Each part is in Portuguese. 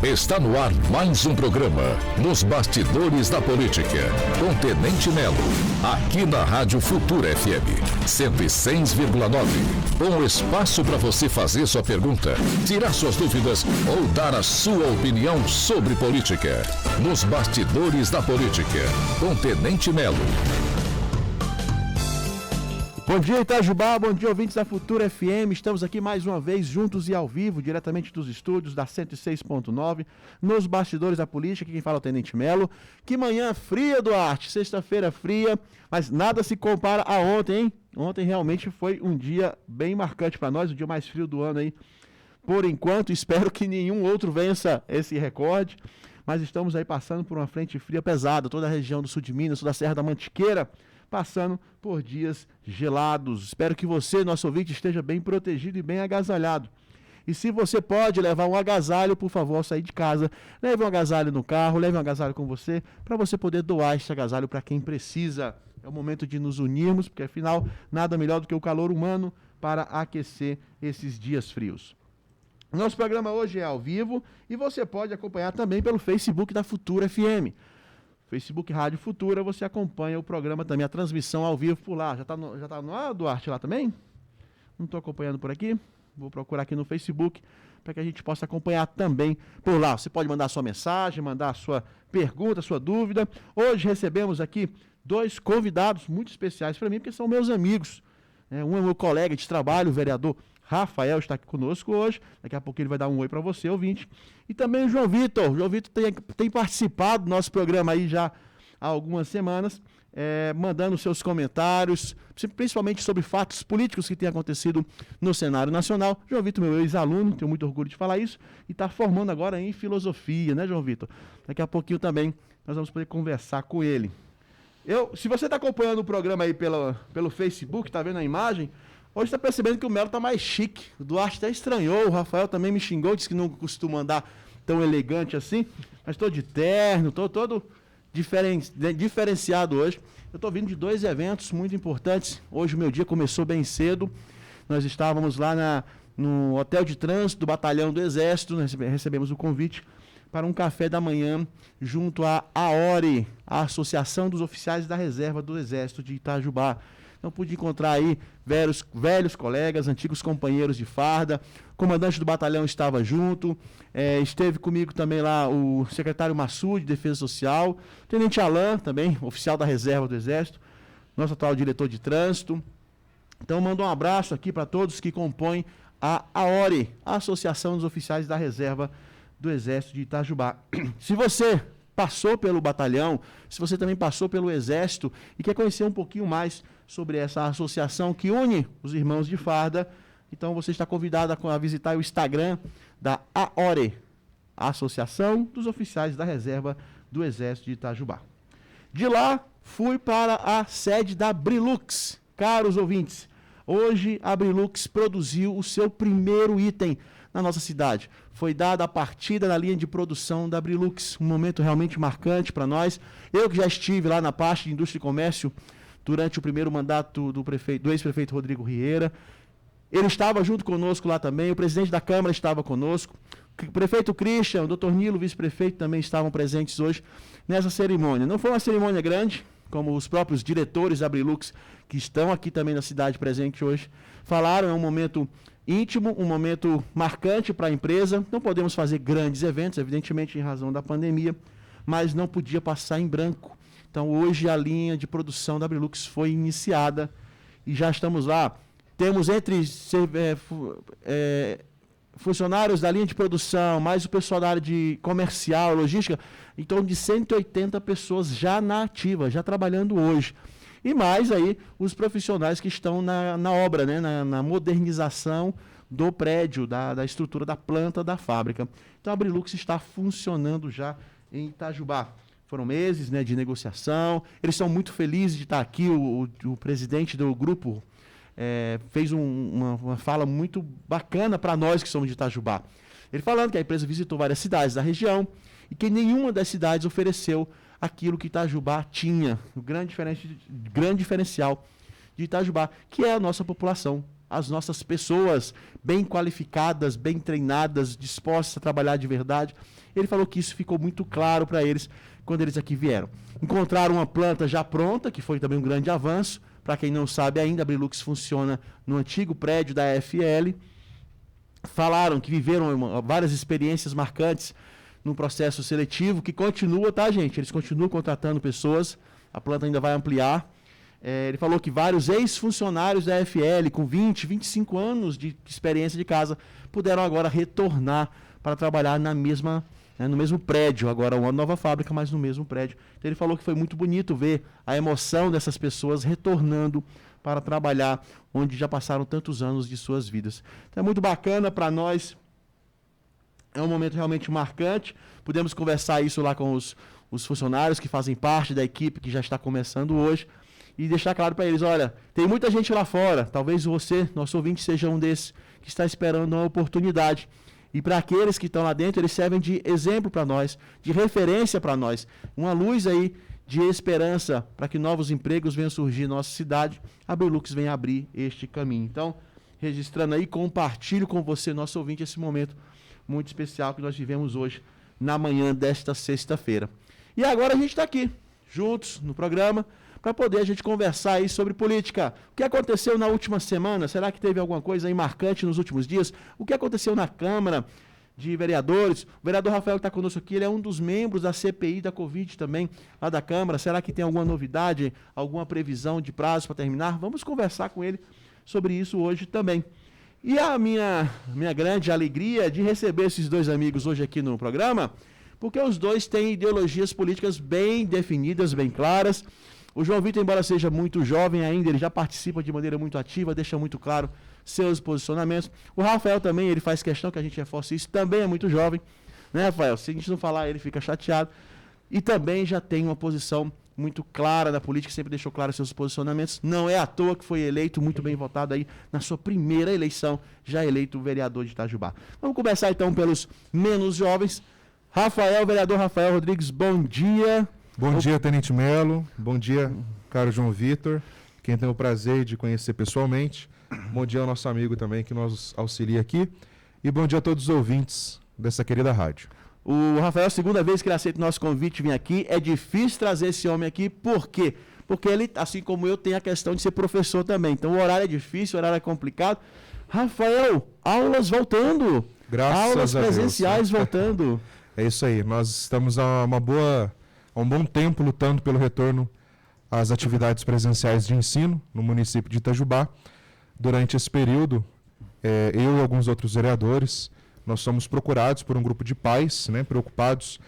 Está no ar mais um programa Nos Bastidores da Política, com Tenente Melo, aqui na Rádio Futura FM 106,9. Um espaço para você fazer sua pergunta, tirar suas dúvidas ou dar a sua opinião sobre política. Nos Bastidores da Política, com Tenente Melo. Bom dia, Itajubá, bom dia, ouvintes da Futura FM. Estamos aqui mais uma vez, juntos e ao vivo, diretamente dos estúdios da 106.9, nos Bastidores da Política. Quem fala é o Tenente Melo. Que manhã fria, Duarte, sexta-feira fria, mas nada se compara a ontem, hein? Ontem realmente foi um dia bem marcante para nós, o dia mais frio do ano aí. Por enquanto, espero que nenhum outro vença esse recorde, mas estamos aí passando por uma frente fria pesada, toda a região do sul de Minas, sul da Serra da Mantiqueira, passando por dias gelados. Espero que você, nosso ouvinte, esteja bem protegido e bem agasalhado. E se você pode levar um agasalho, por favor, ao sair de casa, leve um agasalho no carro, leve um agasalho com você, para você poder doar esse agasalho para quem precisa. É o momento de nos unirmos, porque afinal, nada melhor do que o calor humano para aquecer esses dias frios. Nosso programa hoje é ao vivo e você pode acompanhar também pelo Facebook da Futura FM. Facebook Rádio Futura, você acompanha o programa também, a transmissão ao vivo por lá. Já tá no ar, Duarte, lá também? Não estou acompanhando por aqui. Vou procurar aqui no Facebook para que a gente possa acompanhar também por lá. Você pode mandar a sua mensagem, mandar a sua pergunta, a sua dúvida. Hoje recebemos aqui dois convidados muito especiais para mim, porque são meus amigos. Um é meu colega de trabalho, o vereador Rafael, está aqui conosco hoje. Daqui a pouco ele vai dar um oi para você, ouvinte. E também o João Vitor. O João Vitor tem participado do nosso programa aí já há algumas semanas, mandando seus comentários, principalmente sobre fatos políticos que têm acontecido no cenário nacional. João Vitor, meu ex-aluno, tenho muito orgulho de falar isso, e está formando agora em filosofia, né, João Vitor? Daqui a pouquinho também nós vamos poder conversar com ele. Se você está acompanhando o programa aí pelo Facebook, está vendo a imagem, hoje está percebendo que o Melo está mais chique. O Duarte até estranhou, o Rafael também me xingou, disse que não costuma andar tão elegante assim. Mas estou de terno, estou todo diferenciado hoje. Eu estou vindo de dois eventos muito importantes. Hoje o meu dia começou bem cedo. Nós estávamos lá no Hotel de Trânsito do Batalhão do Exército. Nós recebemos o convite para um café da manhã junto à AORE, a Associação dos Oficiais da Reserva do Exército de Itajubá. Então pude encontrar aí velhos colegas, antigos companheiros de farda. O comandante do batalhão estava junto. Esteve comigo também lá o secretário Massu, de Defesa Social. O tenente Alain, também, oficial da Reserva do Exército. Nosso atual diretor de trânsito. Então mando um abraço aqui para todos que compõem a AORE, a Associação dos Oficiais da Reserva do Exército de Itajubá. Se você passou pelo batalhão, se você também passou pelo Exército e quer conhecer um pouquinho mais sobre essa associação que une os irmãos de farda, então você está convidado a visitar o Instagram da AORE, a Associação dos Oficiais da Reserva do Exército de Itajubá. De lá, fui para a sede da Brilux. Caros ouvintes, hoje a Brilux produziu o seu primeiro item na nossa cidade. Foi dada a partida na linha de produção da Brilux, um momento realmente marcante para nós. Eu que já estive lá na parte de Indústria e Comércio durante o primeiro mandato do ex-prefeito Rodrigo Rieira. Ele estava junto conosco lá também, o presidente da Câmara estava conosco, o prefeito Christian, o doutor Nilo, vice-prefeito, também estavam presentes hoje nessa cerimônia. Não foi uma cerimônia grande, como os próprios diretores da Brilux, que estão aqui também na cidade presente hoje, falaram. É um momento íntimo, um momento marcante para a empresa. Não podemos fazer grandes eventos, evidentemente em razão da pandemia, mas não podia passar em branco. Então hoje a linha de produção da Brilux foi iniciada e já estamos lá. Temos entre funcionários da linha de produção, mais o pessoal da área de comercial, logística, em torno de 180 pessoas já na ativa, já trabalhando hoje. E mais aí os profissionais que estão na obra, né, na modernização do prédio, da estrutura da planta da fábrica. Então a Brilux está funcionando já em Itajubá. Foram meses, né, de negociação. Eles são muito felizes de estar aqui. O presidente do grupo fez uma fala muito bacana para nós que somos de Itajubá. Ele falando que a empresa visitou várias cidades da região e que nenhuma das cidades ofereceu aquilo que Itajubá tinha, o grande diferencial de Itajubá, que é a nossa população. as nossas pessoas bem qualificadas, bem treinadas, dispostas a trabalhar de verdade. Ele falou que isso ficou muito claro para eles quando eles aqui vieram. Encontraram uma planta já pronta, que foi também um grande avanço. Para quem não sabe ainda, a Brilux funciona no antigo prédio da FL. Falaram que viveram várias experiências marcantes no processo seletivo, que continua, tá, gente? Eles continuam contratando pessoas, a planta ainda vai ampliar. Ele falou que vários ex-funcionários da FL, com 20, 25 anos de experiência de casa, puderam agora retornar para trabalhar no mesmo prédio, agora uma nova fábrica, mas no mesmo prédio. Então ele falou que foi muito bonito ver a emoção dessas pessoas retornando para trabalhar onde já passaram tantos anos de suas vidas. Então é muito bacana para nós, é um momento realmente marcante. Podemos conversar isso lá com os funcionários que fazem parte da equipe que já está começando hoje e deixar claro para eles, olha, tem muita gente lá fora, talvez você, nosso ouvinte, seja um desses que está esperando uma oportunidade. E para aqueles que estão lá dentro, eles servem de exemplo para nós, de referência para nós. Uma luz aí de esperança para que novos empregos venham surgir na nossa cidade. A Brilux vem abrir este caminho. Então, registrando aí, compartilho com você, nosso ouvinte, esse momento muito especial que nós vivemos hoje, na manhã desta sexta-feira. E agora a gente está aqui, juntos, no programa, para poder a gente conversar aí sobre política. O que aconteceu na última semana? Será que teve alguma coisa aí marcante nos últimos dias? O que aconteceu na Câmara de Vereadores? O vereador Rafael que está conosco aqui, ele é um dos membros da CPI da Covid também, lá da Câmara. Será que tem alguma novidade, alguma previsão de prazo para terminar? Vamos conversar com ele sobre isso hoje também. E a minha grande alegria de receber esses dois amigos hoje aqui no programa, porque os dois têm ideologias políticas bem definidas, bem claras. O João Vitor, embora seja muito jovem ainda, ele já participa de maneira muito ativa, deixa muito claro seus posicionamentos. O Rafael também, ele faz questão que a gente reforce isso, também é muito jovem, né, Rafael? Se a gente não falar, ele fica chateado. E também já tem uma posição muito clara da política, sempre deixou claro seus posicionamentos. Não é à toa que foi eleito, muito bem votado aí na sua primeira eleição, já eleito vereador de Itajubá. Vamos começar então pelos menos jovens. Vereador Rafael Rodrigues, bom dia. Bom dia, Tenente Melo. Bom dia, caro João Vitor, quem tem o prazer de conhecer pessoalmente. Bom dia ao nosso amigo também que nos auxilia aqui. E bom dia a todos os ouvintes dessa querida rádio. O Rafael, segunda vez que ele aceita o nosso convite vir aqui. É difícil trazer esse homem aqui, por quê? Porque ele, assim como eu, tem a questão de ser professor também. Então o horário é difícil, o horário é complicado. Rafael, aulas voltando. Graças a Deus. Aulas presenciais voltando. É isso aí, nós estamos há um bom tempo lutando pelo retorno às atividades presenciais de ensino no município de Itajubá. Durante esse período, eu e alguns outros vereadores, nós somos procurados por um grupo de pais, né, preocupados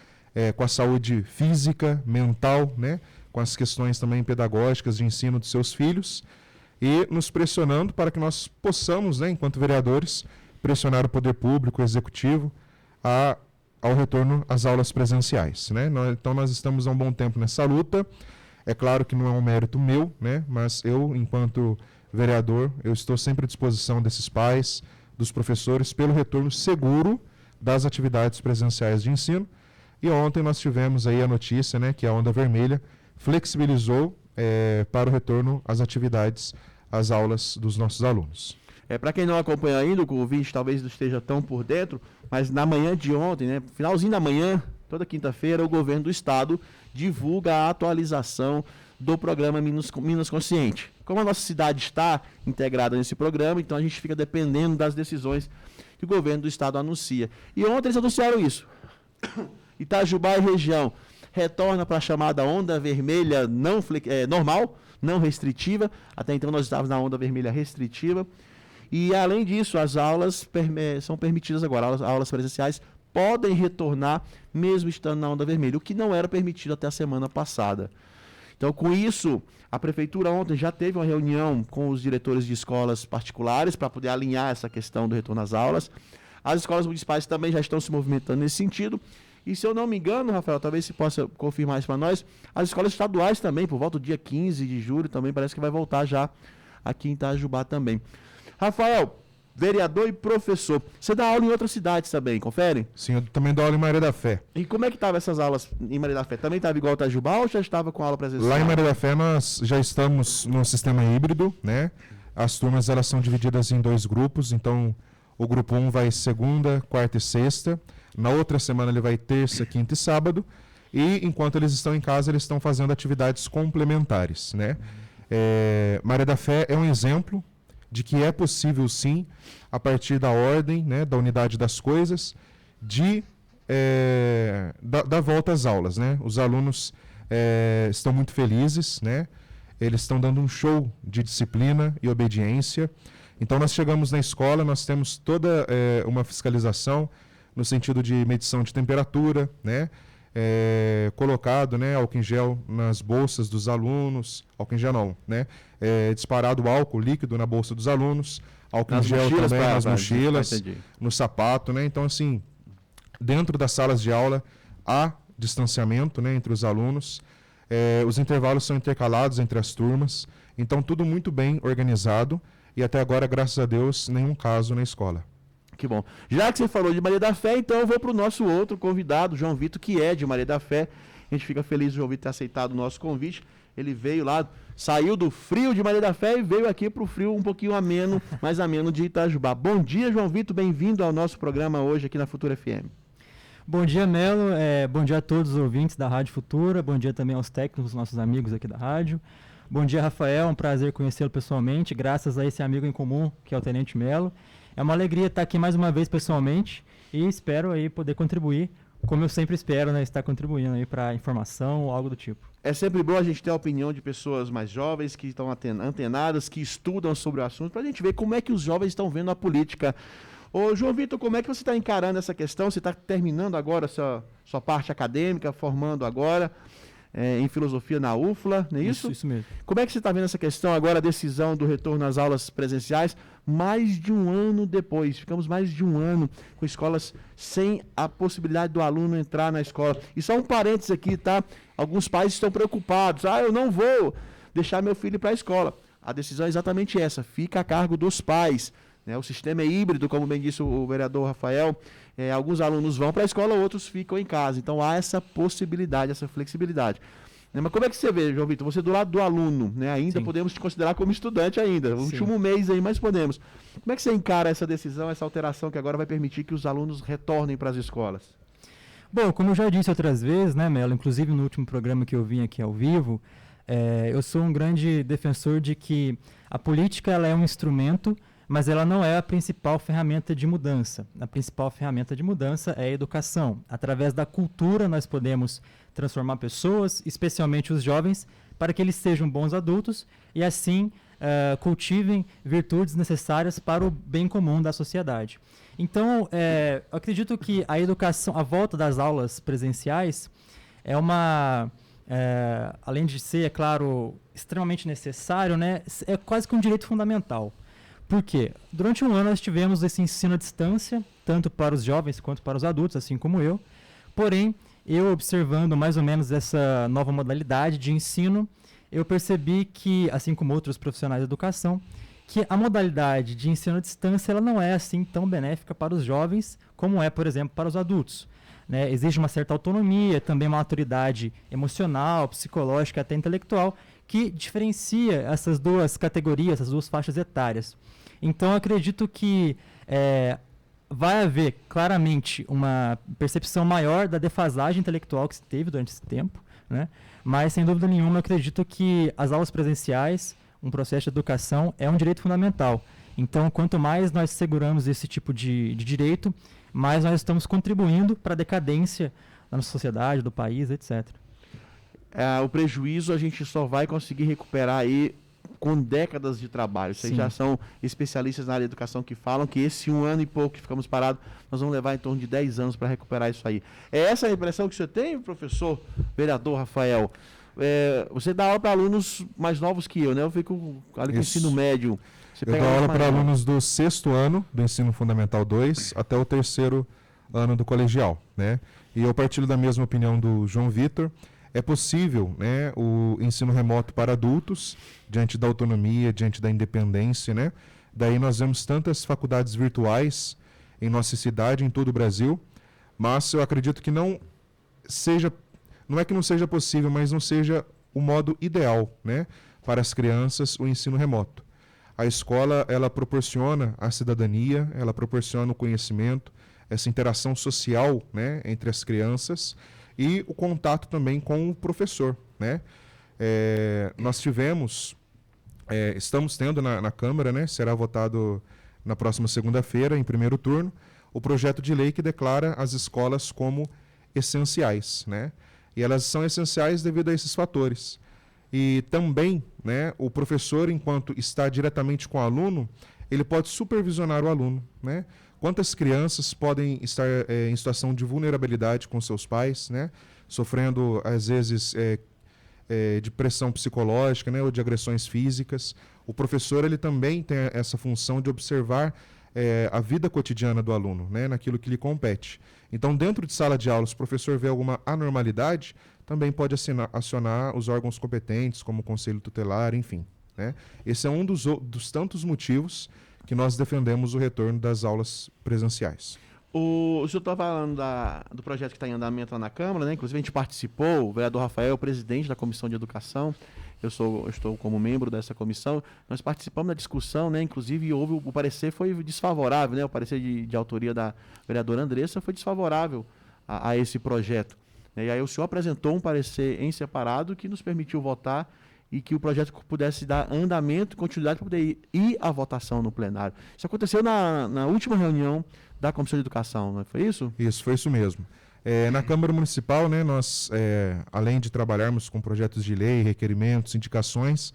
com a saúde física, mental, né, com as questões também pedagógicas de ensino dos seus filhos, e nos pressionando para que nós possamos, né, enquanto vereadores, pressionar o poder público, o executivo, ao retorno às aulas presenciais, né? Então nós estamos há um bom tempo nessa luta. É claro que não é um mérito meu, né? Mas eu, enquanto vereador, eu estou sempre à disposição desses pais, dos professores, pelo retorno seguro das atividades presenciais de ensino. E ontem nós tivemos aí a notícia, né, que a Onda Vermelha flexibilizou para o retorno às atividades, às aulas dos nossos alunos. Para quem não acompanha ainda, o ouvinte talvez não esteja tão por dentro, mas na manhã de ontem, né, finalzinho da manhã, toda quinta-feira, o governo do estado divulga a atualização do programa Minas Consciente. Como a nossa cidade está integrada nesse programa, então a gente fica dependendo das decisões que o governo do estado anuncia. E ontem eles anunciaram isso. Itajubá e região retorna para a chamada onda vermelha normal, não restritiva. Até então nós estávamos na onda vermelha restritiva. E, além disso, as aulas são permitidas agora. Aulas presenciais podem retornar, mesmo estando na onda vermelha, o que não era permitido até a semana passada. Então, com isso, a Prefeitura ontem já teve uma reunião com os diretores de escolas particulares para poder alinhar essa questão do retorno às aulas. As escolas municipais também já estão se movimentando nesse sentido. E, se eu não me engano, Rafael, talvez você possa confirmar isso para nós, as escolas estaduais também, por volta do dia 15 de julho, também parece que vai voltar já aqui em Itajubá também. Rafael, vereador e professor, você dá aula em outras cidades também, confere? Sim, eu também dou aula em Maria da Fé. E como é que estavam essas aulas em Maria da Fé? Também estava igual a Itajubá ou já estava com aula presencial? Lá em Maria da Fé nós já estamos no sistema híbrido, né? As turmas elas são divididas em 2 grupos, então o grupo 1 vai segunda, quarta e sexta, na outra semana ele vai terça, quinta e sábado, e enquanto eles estão em casa, eles estão fazendo atividades complementares, né? Maria da Fé é um exemplo de que é possível sim, a partir da ordem, né, da unidade das coisas, da volta às aulas, né? Os alunos estão muito felizes, né? Eles estão dando um show de disciplina e obediência. Então nós chegamos na escola, nós temos toda uma fiscalização no sentido de medição de temperatura, né? Colocado, né, álcool em gel nas bolsas dos alunos, álcool em gel não, né? Disparado álcool líquido na bolsa dos alunos, álcool em gel também nas mochilas, no sapato, né? Então assim, dentro das salas de aula há distanciamento, né, entre os alunos, os intervalos são intercalados entre as turmas, então tudo muito bem organizado e até agora, graças a Deus, nenhum caso na escola. Que bom. Já que você falou de Maria da Fé, então eu vou para o nosso outro convidado, João Vitor, que é de Maria da Fé. A gente fica feliz do João Vitor ter aceitado o nosso convite. Ele veio lá, saiu do frio de Maria da Fé e veio aqui para o frio um pouquinho ameno, mais ameno de Itajubá. Bom dia, João Vitor, bem-vindo ao nosso programa hoje aqui na Futura FM. Bom dia, Melo. Bom dia a todos os ouvintes da Rádio Futura. Bom dia também aos técnicos, nossos amigos aqui da rádio. Bom dia, Rafael. É um prazer conhecê-lo pessoalmente, graças a esse amigo em comum, que é o Tenente Melo. É uma alegria estar aqui mais uma vez pessoalmente e espero aí poder contribuir, como eu sempre espero, né, estar contribuindo aí para informação ou algo do tipo. É sempre bom a gente ter a opinião de pessoas mais jovens, que estão antenadas, que estudam sobre o assunto, para a gente ver como é que os jovens estão vendo a política. Ô, João Vitor, como é que você está encarando essa questão? Você está terminando agora a sua parte acadêmica, formando agora em filosofia na UFLA, não é isso? Isso mesmo. Como é que você está vendo essa questão agora, a decisão do retorno às aulas presenciais, mais de um ano depois? Ficamos mais de um ano com escolas sem a possibilidade do aluno entrar na escola. E só um parênteses aqui, tá? Alguns pais estão preocupados. Eu não vou deixar meu filho para a escola. A decisão é exatamente essa, fica a cargo dos pais. O sistema é híbrido, como bem disse o vereador Rafael. Alguns alunos vão para a escola, outros ficam em casa. Então há essa possibilidade, essa flexibilidade. Mas como é que você vê, João Vitor? Você do lado do aluno, né? Ainda Sim. Podemos te considerar como estudante ainda. O último mês aí, mas podemos. Como é que você encara essa decisão, essa alteração que agora vai permitir que os alunos retornem para as escolas? Bom, como eu já disse outras vezes, né, Melo? Inclusive no último programa que eu vim aqui ao vivo, eu sou um grande defensor de que a política ela é um instrumento, mas ela não é a principal ferramenta de mudança. A principal ferramenta de mudança é a educação. Através da cultura nós podemos transformar pessoas, especialmente os jovens, para que eles sejam bons adultos e assim cultivem virtudes necessárias para o bem comum da sociedade. Então, eu acredito que a educação, a volta das aulas presenciais é além de ser, é claro, extremamente necessário, né, é quase que um direito fundamental. Por quê? Durante um ano nós tivemos esse ensino à distância, tanto para os jovens quanto para os adultos, assim como eu. Porém, eu observando mais ou menos essa nova modalidade de ensino, eu percebi que, assim como outros profissionais da educação, que a modalidade de ensino à distância ela não é assim tão benéfica para os jovens como é, por exemplo, para os adultos. Né? Exige uma certa autonomia, também uma maturidade emocional, psicológica, até intelectual, que diferencia essas duas categorias, essas duas faixas etárias. Então, acredito que vai haver claramente uma percepção maior da defasagem intelectual que se teve durante esse tempo, né? Mas, sem dúvida nenhuma, acredito que as aulas presenciais, um processo de educação, é um direito fundamental. Então, quanto mais nós seguramos esse tipo de direito, mais nós estamos contribuindo para a decadência da nossa sociedade, do país, etc. O prejuízo a gente só vai conseguir recuperar aí com décadas de trabalho. Vocês já são especialistas na área de educação que falam que esse um ano e pouco que ficamos parados, nós vamos levar em torno de 10 anos para recuperar isso aí. É essa a impressão que você tem, professor, vereador Rafael? Você dá aula para alunos mais novos que eu, né? Eu fico ali com o ensino médio. Eu dou aula para alunos do 6º ano do Ensino Fundamental 2 até o 3º ano do colegial, né? E eu partilho da mesma opinião do João Vitor. É possível, né, o ensino remoto para adultos, diante da autonomia, diante da independência, né? Daí nós vemos tantas faculdades virtuais em nossa cidade, em todo o Brasil, mas eu acredito que não é que não seja possível, mas não seja o modo ideal, né, para as crianças o ensino remoto. A escola, ela proporciona a cidadania, ela proporciona o conhecimento, essa interação social, né, entre as crianças e o contato também com o professor, né? Nós estamos tendo na Câmara, né, será votado na próxima segunda-feira, em primeiro turno, o projeto de lei que declara as escolas como essenciais, né? E elas são essenciais devido a esses fatores. E também, né, o professor, enquanto está diretamente com o aluno, ele pode supervisionar o aluno, né? Quantas crianças podem estar em situação de vulnerabilidade com seus pais, né? Sofrendo, às vezes, de pressão psicológica, né, ou de agressões físicas. O professor, ele também tem essa função de observar a vida cotidiana do aluno, né, naquilo que lhe compete. Então, dentro de sala de aula, se o professor vê alguma anormalidade, também pode acionar os órgãos competentes, como o Conselho Tutelar, enfim, né? Esse é um dos tantos motivos que nós defendemos o retorno das aulas presenciais. O senhor está falando do projeto que está em andamento lá na Câmara, né? Inclusive a gente participou, o vereador Rafael, presidente da Comissão de Educação, eu estou como membro dessa comissão, nós participamos da discussão, né? Inclusive o parecer foi desfavorável, né? O parecer de autoria da vereadora Andressa foi desfavorável a esse projeto. E aí o senhor apresentou um parecer em separado que nos permitiu votar e que o projeto pudesse dar andamento e continuidade para poder ir à votação no plenário. Isso aconteceu na última reunião da Comissão de Educação, não foi isso? Isso, foi isso mesmo. Na Câmara Municipal, né, nós, além de trabalharmos com projetos de lei, requerimentos, indicações,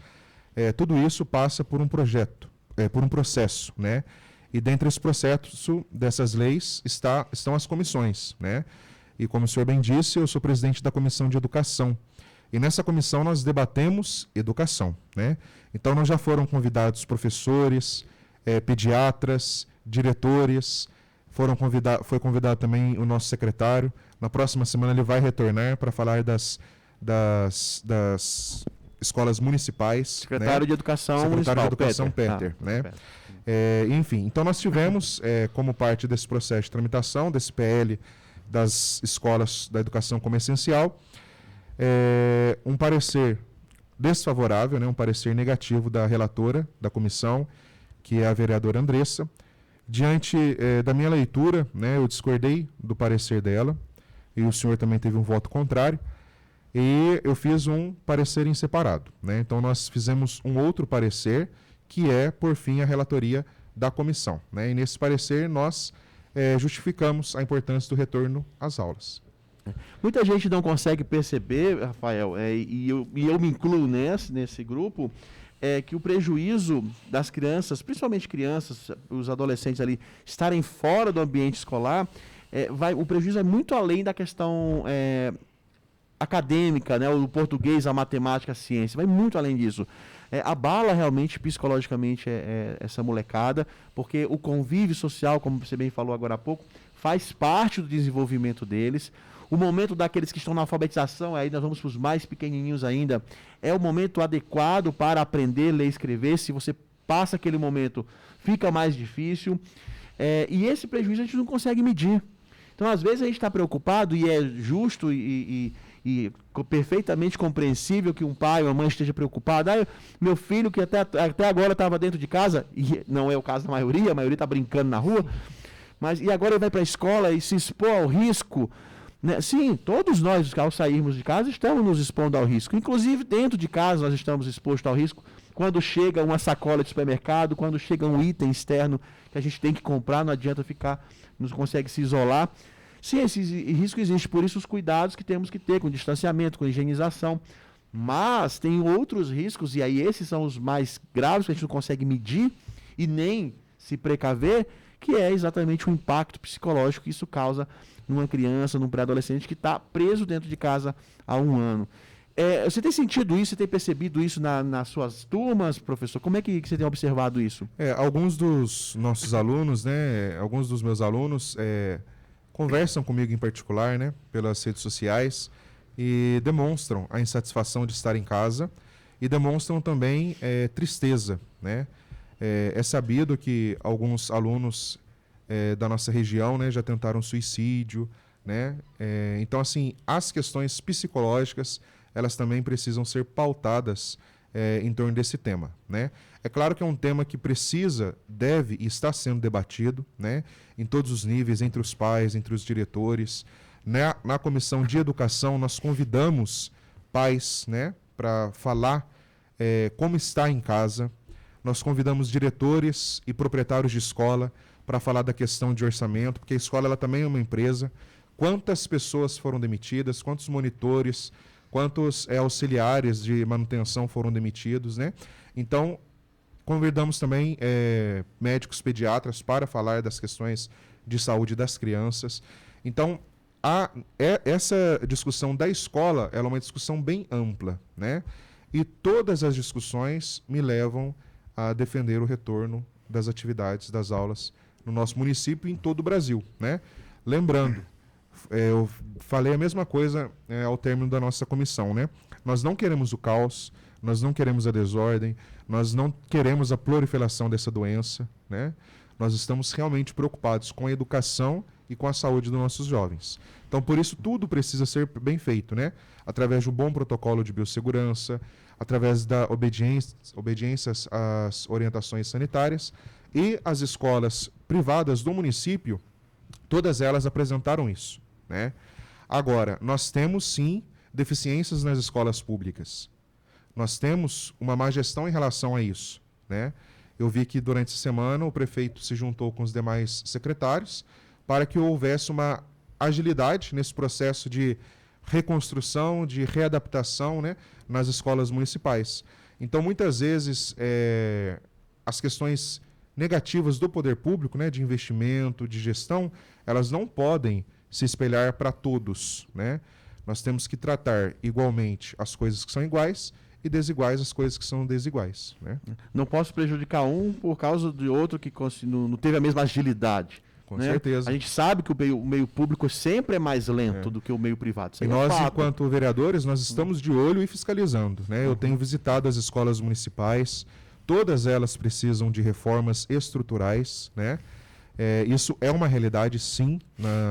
tudo isso passa por um projeto, por um processo, né? E dentro desse processo dessas leis estão as comissões, né? E como o senhor bem disse, eu sou presidente da Comissão de Educação. E nessa comissão nós debatemos educação, né? Então nós já foram convidados professores, pediatras, diretores, foi convidado também o nosso secretário. Na próxima semana ele vai retornar para falar das escolas municipais. Secretário, né? De Educação Secretário Municipal, de Educação, Peter, né? Enfim, então nós tivemos, como parte desse processo de tramitação, desse PL das escolas da educação como essencial, um parecer desfavorável, né? Um parecer negativo da relatora da comissão, que é a vereadora Andressa. Diante da minha leitura, né, eu discordei do parecer dela, e o senhor também teve um voto contrário, e eu fiz um parecer em separado, né? Então nós fizemos um outro parecer, que é, por fim, a relatoria da comissão, né? E nesse parecer nós justificamos a importância do retorno às aulas. Muita gente não consegue perceber, Rafael, e eu me incluo nesse grupo, que o prejuízo das crianças, principalmente crianças, os adolescentes ali, estarem fora do ambiente escolar, o prejuízo é muito além da questão acadêmica, né, o português, a matemática, a ciência, vai muito além disso. Abala realmente psicologicamente essa molecada, porque o convívio social, como você bem falou agora há pouco, faz parte do desenvolvimento deles. O momento daqueles que estão na alfabetização, aí nós vamos para os mais pequenininhos ainda, é o momento adequado para aprender, ler e escrever. Se você passa aquele momento, fica mais difícil. E esse prejuízo a gente não consegue medir. Então, às vezes, a gente está preocupado, e é justo e perfeitamente compreensível que um pai ou uma mãe esteja preocupado. Meu filho, que até agora estava dentro de casa, e não é o caso da maioria, a maioria está brincando na rua, e agora ele vai para a escola e se expor ao risco. Né? Sim, todos nós, ao sairmos de casa, estamos nos expondo ao risco. Inclusive, dentro de casa, nós estamos expostos ao risco. Quando chega uma sacola de supermercado, quando chega um item externo que a gente tem que comprar, não adianta ficar, não consegue se isolar. Sim, esse risco existe, por isso os cuidados que temos que ter com distanciamento, com higienização. Mas tem outros riscos, e aí esses são os mais graves, que a gente não consegue medir e nem se precaver, que é exatamente o impacto psicológico que isso causa numa criança, num pré-adolescente que está preso dentro de casa há 1 ano. Você tem sentido isso, você tem percebido isso nas suas turmas, professor? Como é que você tem observado isso? Alguns dos nossos alunos, né, alguns dos meus alunos conversam comigo em particular, né, pelas redes sociais e demonstram a insatisfação de estar em casa e demonstram também tristeza, né? É sabido que alguns alunos da nossa região, né, já tentaram suicídio, né? Então, assim, as questões psicológicas, elas também precisam ser pautadas em torno desse tema, né? É claro que é um tema que precisa, deve e está sendo debatido, né? Em todos os níveis, entre os pais, entre os diretores. Na Comissão de Educação, nós convidamos pais, né, para falar como está em casa. Nós convidamos diretores e proprietários de escola para falar da questão de orçamento, porque a escola ela também é uma empresa. Quantas pessoas foram demitidas, quantos monitores, quantos auxiliares de manutenção foram demitidos, né? Então, convidamos também médicos pediatras para falar das questões de saúde das crianças. Então, essa discussão da escola ela é uma discussão bem ampla, né? E todas as discussões me levam a defender o retorno das atividades, das aulas no nosso município e em todo o Brasil, né? Lembrando, eu falei a mesma coisa ao término da nossa comissão, né? Nós não queremos o caos, nós não queremos a desordem, nós não queremos a proliferação dessa doença, né? Nós estamos realmente preocupados com a educação e com a saúde dos nossos jovens. Então, por isso, tudo precisa ser bem feito, né? Através de um bom protocolo de biossegurança, através da obediência às orientações sanitárias, e as escolas privadas do município, todas elas apresentaram isso, né? Agora, nós temos, sim, deficiências nas escolas públicas. Nós temos uma má gestão em relação a isso, né? Eu vi que durante a semana o prefeito se juntou com os demais secretários para que houvesse uma agilidade nesse processo de reconstrução, de readaptação, né, nas escolas municipais. Então, muitas vezes, as questões negativas do poder público, né, de investimento, de gestão, elas não podem se espelhar para todos, né? Nós temos que tratar igualmente as coisas que são iguais e desiguais as coisas que são desiguais, né? Não posso prejudicar um por causa de outro que não teve a mesma agilidade. Com certeza. A gente sabe que o meio público sempre é mais lento do que o meio privado. E nós, enquanto vereadores, nós estamos de olho e fiscalizando, né? Eu tenho visitado as escolas municipais, todas elas precisam de reformas estruturais, né? Isso é uma realidade, sim,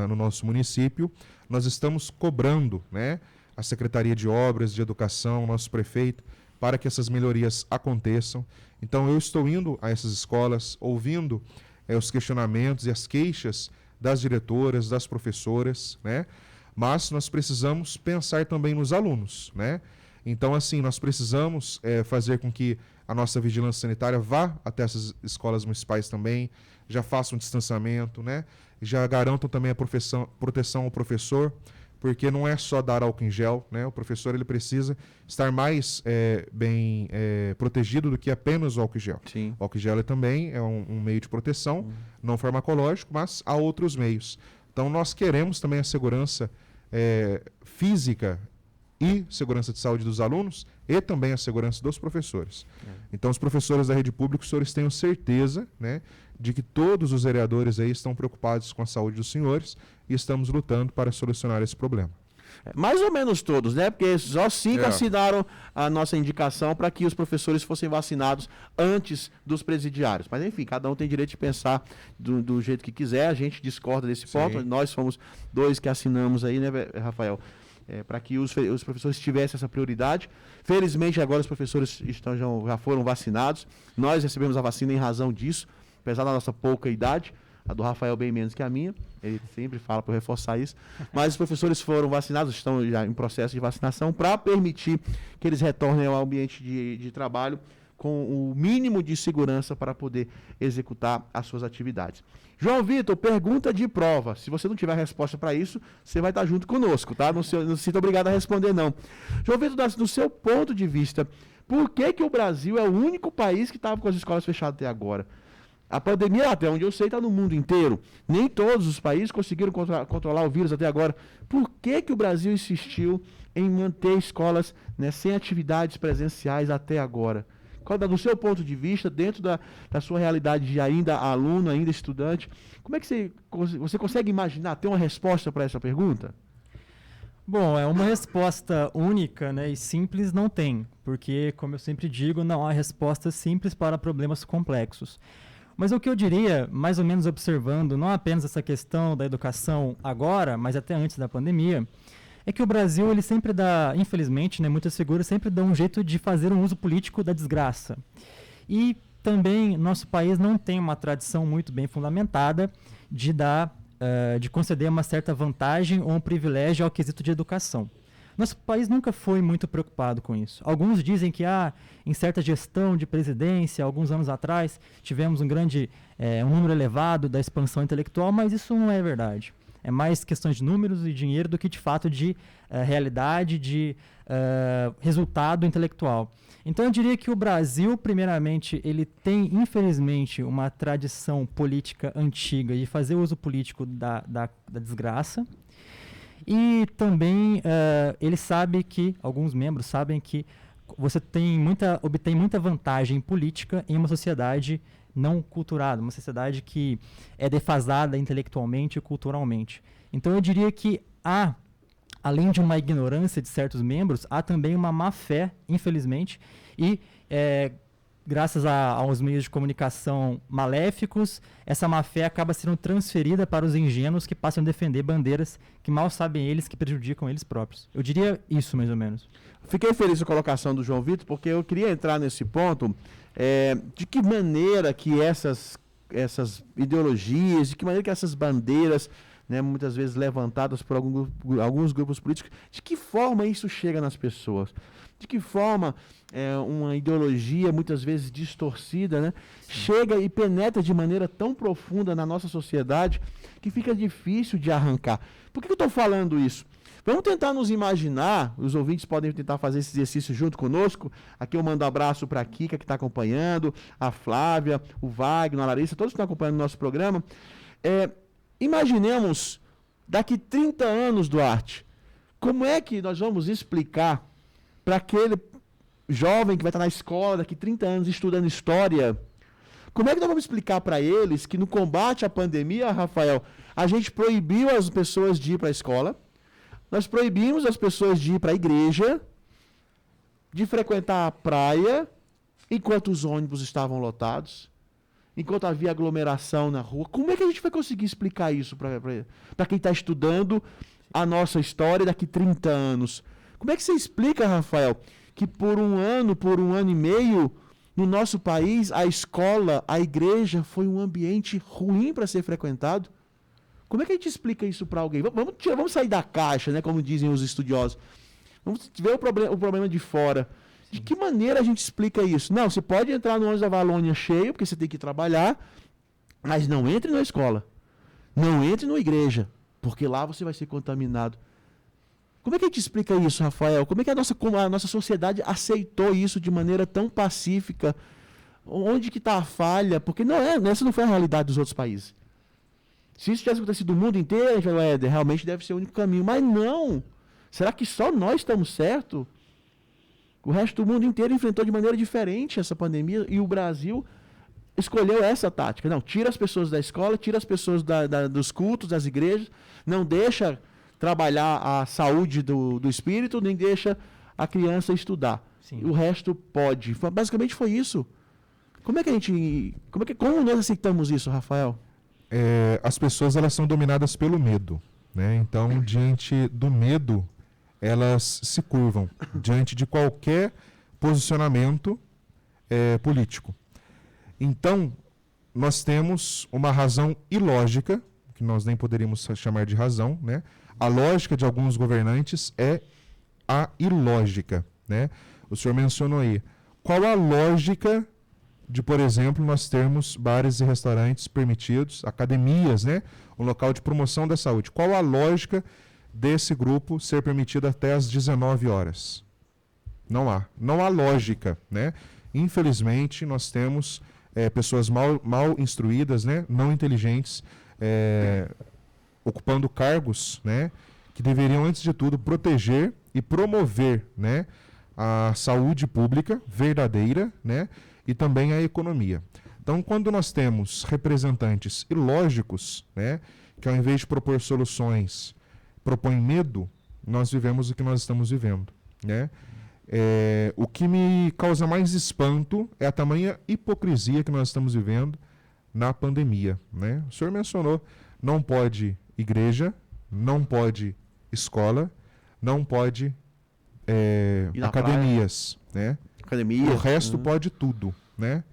no nosso município. Nós estamos cobrando, né, a Secretaria de Obras, de Educação, nosso prefeito, para que essas melhorias aconteçam. Então, eu estou indo a essas escolas, ouvindo os questionamentos e as queixas das diretoras, das professoras, né? Mas nós precisamos pensar também nos alunos, né? Então, assim, nós precisamos fazer com que a nossa vigilância sanitária vá até essas escolas municipais também, já façam um distanciamento, né? Já garantam também a proteção ao professor, porque não é só dar álcool em gel, né? O professor ele precisa estar mais bem protegido do que apenas o álcool em gel. Sim. O álcool em gel também é um meio de proteção, não farmacológico, mas há outros meios. Então, nós queremos também a segurança física e segurança de saúde dos alunos e também a segurança dos professores. Então, os professores da rede pública, os senhores tenham certeza, né, de que todos os vereadores aí estão preocupados com a saúde dos senhores e estamos lutando para solucionar esse problema. Mais ou menos todos, né? Porque só 5 assinaram a nossa indicação para que os professores fossem vacinados antes dos presidiários. Mas, enfim, cada um tem direito de pensar do jeito que quiser. A gente discorda desse ponto. Nós fomos 2 que assinamos aí, né, Rafael? Para que os professores tivessem essa prioridade. Felizmente, agora os professores já foram vacinados. Nós recebemos a vacina em razão disso, apesar da nossa pouca idade. A do Rafael bem menos que a minha, ele sempre fala para reforçar isso. Mas os professores foram vacinados, estão já em processo de vacinação, para permitir que eles retornem ao ambiente de trabalho com o mínimo de segurança para poder executar as suas atividades. João Vitor, pergunta de prova. Se você não tiver resposta para isso, você vai estar junto conosco, tá? Não se sinta obrigado a responder, não. João Vitor, do seu ponto de vista, por que o Brasil é o único país que estava com as escolas fechadas até agora? A pandemia, até onde eu sei, está no mundo inteiro. Nem todos os países conseguiram controlar o vírus até agora. Por que o Brasil insistiu em manter escolas, né, sem atividades presenciais até agora? Do seu ponto de vista, dentro da sua realidade de ainda aluno, ainda estudante, como é que você consegue imaginar, ter uma resposta para essa pergunta? Bom, uma resposta única, né, e simples não tem, porque, como eu sempre digo, não há respostas simples para problemas complexos. Mas o que eu diria, mais ou menos observando, não apenas essa questão da educação agora, mas até antes da pandemia, é que o Brasil, ele sempre dá, infelizmente, né, muitas figuras sempre dão um jeito de fazer um uso político da desgraça. E também nosso país não tem uma tradição muito bem fundamentada de de conceder uma certa vantagem ou um privilégio ao quesito de educação. Nosso país nunca foi muito preocupado com isso. Alguns dizem que em certa gestão de presidência, alguns anos atrás, tivemos um número elevado da expansão intelectual, mas isso não é verdade. É mais questão de números e dinheiro do que de fato de realidade, de resultado intelectual. Então eu diria que o Brasil, primeiramente, ele tem, infelizmente, uma tradição política antiga de fazer uso político da desgraça. E também ele sabe que, alguns membros sabem que você obtém muita vantagem política em uma sociedade não culturada, uma sociedade que é defasada intelectualmente e culturalmente. Então eu diria que além de uma ignorância de certos membros, há também uma má fé, infelizmente, e graças aos meios de comunicação maléficos, essa má fé acaba sendo transferida para os ingênuos que passam a defender bandeiras que mal sabem eles que prejudicam eles próprios. Eu diria isso, mais ou menos. Fiquei feliz com a colocação do João Vitor, porque eu queria entrar nesse ponto, de que maneira que essas ideologias, de que maneira que essas bandeiras, né, muitas vezes levantadas por alguns grupos políticos, de que forma isso chega nas pessoas? De que forma uma ideologia, muitas vezes distorcida, né, chega e penetra de maneira tão profunda na nossa sociedade que fica difícil de arrancar. Por que eu estou falando isso? Vamos tentar nos imaginar, os ouvintes podem tentar fazer esse exercício junto conosco. Aqui eu mando um abraço para a Kika, que está acompanhando, a Flávia, o Wagner, a Larissa, todos que estão acompanhando o nosso programa. Imaginemos, daqui 30 anos, Duarte, como é que nós vamos explicar para aquele jovem que vai estar na escola daqui 30 anos estudando história, como é que nós vamos explicar para eles que no combate à pandemia, Rafael, a gente proibiu as pessoas de ir para a escola, nós proibimos as pessoas de ir para a igreja, de frequentar a praia, enquanto os ônibus estavam lotados, enquanto havia aglomeração na rua? Como é que a gente vai conseguir explicar isso para quem está estudando a nossa história daqui 30 anos? Como é que você explica, Rafael, que por um ano e meio, no nosso país, a escola, a igreja foi um ambiente ruim para ser frequentado? Como é que a gente explica isso para alguém? Vamos sair da caixa, né, como dizem os estudiosos. Vamos ver o problema de fora. De que maneira a gente explica isso? Não, você pode entrar no ônibus da Valônia cheio, porque você tem que trabalhar, mas não entre na escola. Não entre na igreja, porque lá você vai ser contaminado. Como é que a gente explica isso, Rafael? Como é que a nossa sociedade aceitou isso de maneira tão pacífica? Onde que está a falha? Porque essa não foi a realidade dos outros países. Se isso tivesse acontecido no mundo inteiro, a gente vai, realmente deve ser o único caminho. Mas não! Será que só nós estamos certos? O resto do mundo inteiro enfrentou de maneira diferente essa pandemia e o Brasil escolheu essa tática. Não, tira as pessoas da escola, tira as pessoas dos cultos, das igrejas, não deixa trabalhar a saúde do espírito, nem deixa a criança estudar. Sim. O resto pode. Basicamente foi isso. Como nós aceitamos isso, Rafael? As pessoas, elas são dominadas pelo medo, né? Então, diante do medo, elas se curvam diante de qualquer posicionamento político. Então, nós temos uma razão ilógica, que nós nem poderíamos chamar de razão, né? A lógica de alguns governantes é a ilógica, né? O senhor mencionou aí. Qual a lógica de, por exemplo, nós termos bares e restaurantes permitidos, academias, né? Um local de promoção da saúde. Qual a lógica desse grupo ser permitido até às 19 horas? Não há lógica, né? Infelizmente, nós temos pessoas mal instruídas, né? Não inteligentes, ocupando cargos, né? Que deveriam, antes de tudo, proteger e promover, né? A saúde pública verdadeira, né? E também a economia. Então, quando nós temos representantes ilógicos, né? Que ao invés de propor soluções, propõem medo, nós vivemos o que nós estamos vivendo, né? O que me causa mais espanto é a tamanha hipocrisia que nós estamos vivendo na pandemia, né? O senhor mencionou, não pode igreja, não pode escola, não pode Ir na academias, né? Academia. O resto pode tudo, né?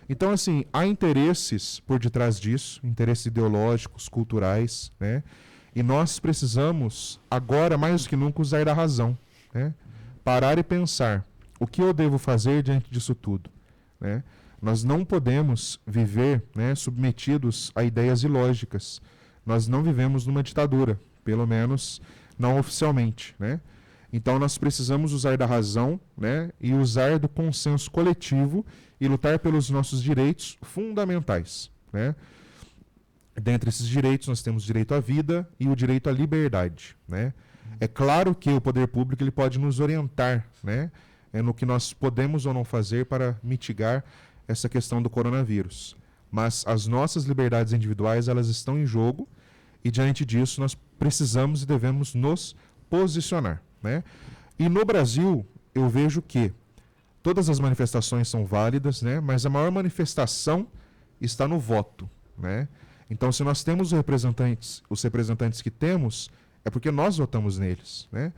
Então, assim, há interesses por detrás disso, interesses ideológicos, culturais, né? E nós precisamos, agora mais do que nunca, usar da razão, né? Parar e pensar, o que eu devo fazer diante disso tudo, né? Nós não podemos viver, né, submetidos a ideias ilógicas. Nós não vivemos numa ditadura, pelo menos não oficialmente, né? Então nós precisamos usar da razão, né, e usar do consenso coletivo e lutar pelos nossos direitos fundamentais, né? Dentre esses direitos nós temos o direito à vida e o direito à liberdade, né? É claro que o poder público ele pode nos orientar, né, no que nós podemos ou não fazer para mitigar essa questão do coronavírus. Mas as nossas liberdades individuais elas estão em jogo e diante disso nós precisamos e devemos nos posicionar, né? E no Brasil eu vejo que todas as manifestações são válidas, né? Mas a maior manifestação está no voto, né? Então, se nós temos os representantes que temos, é porque nós votamos neles, né?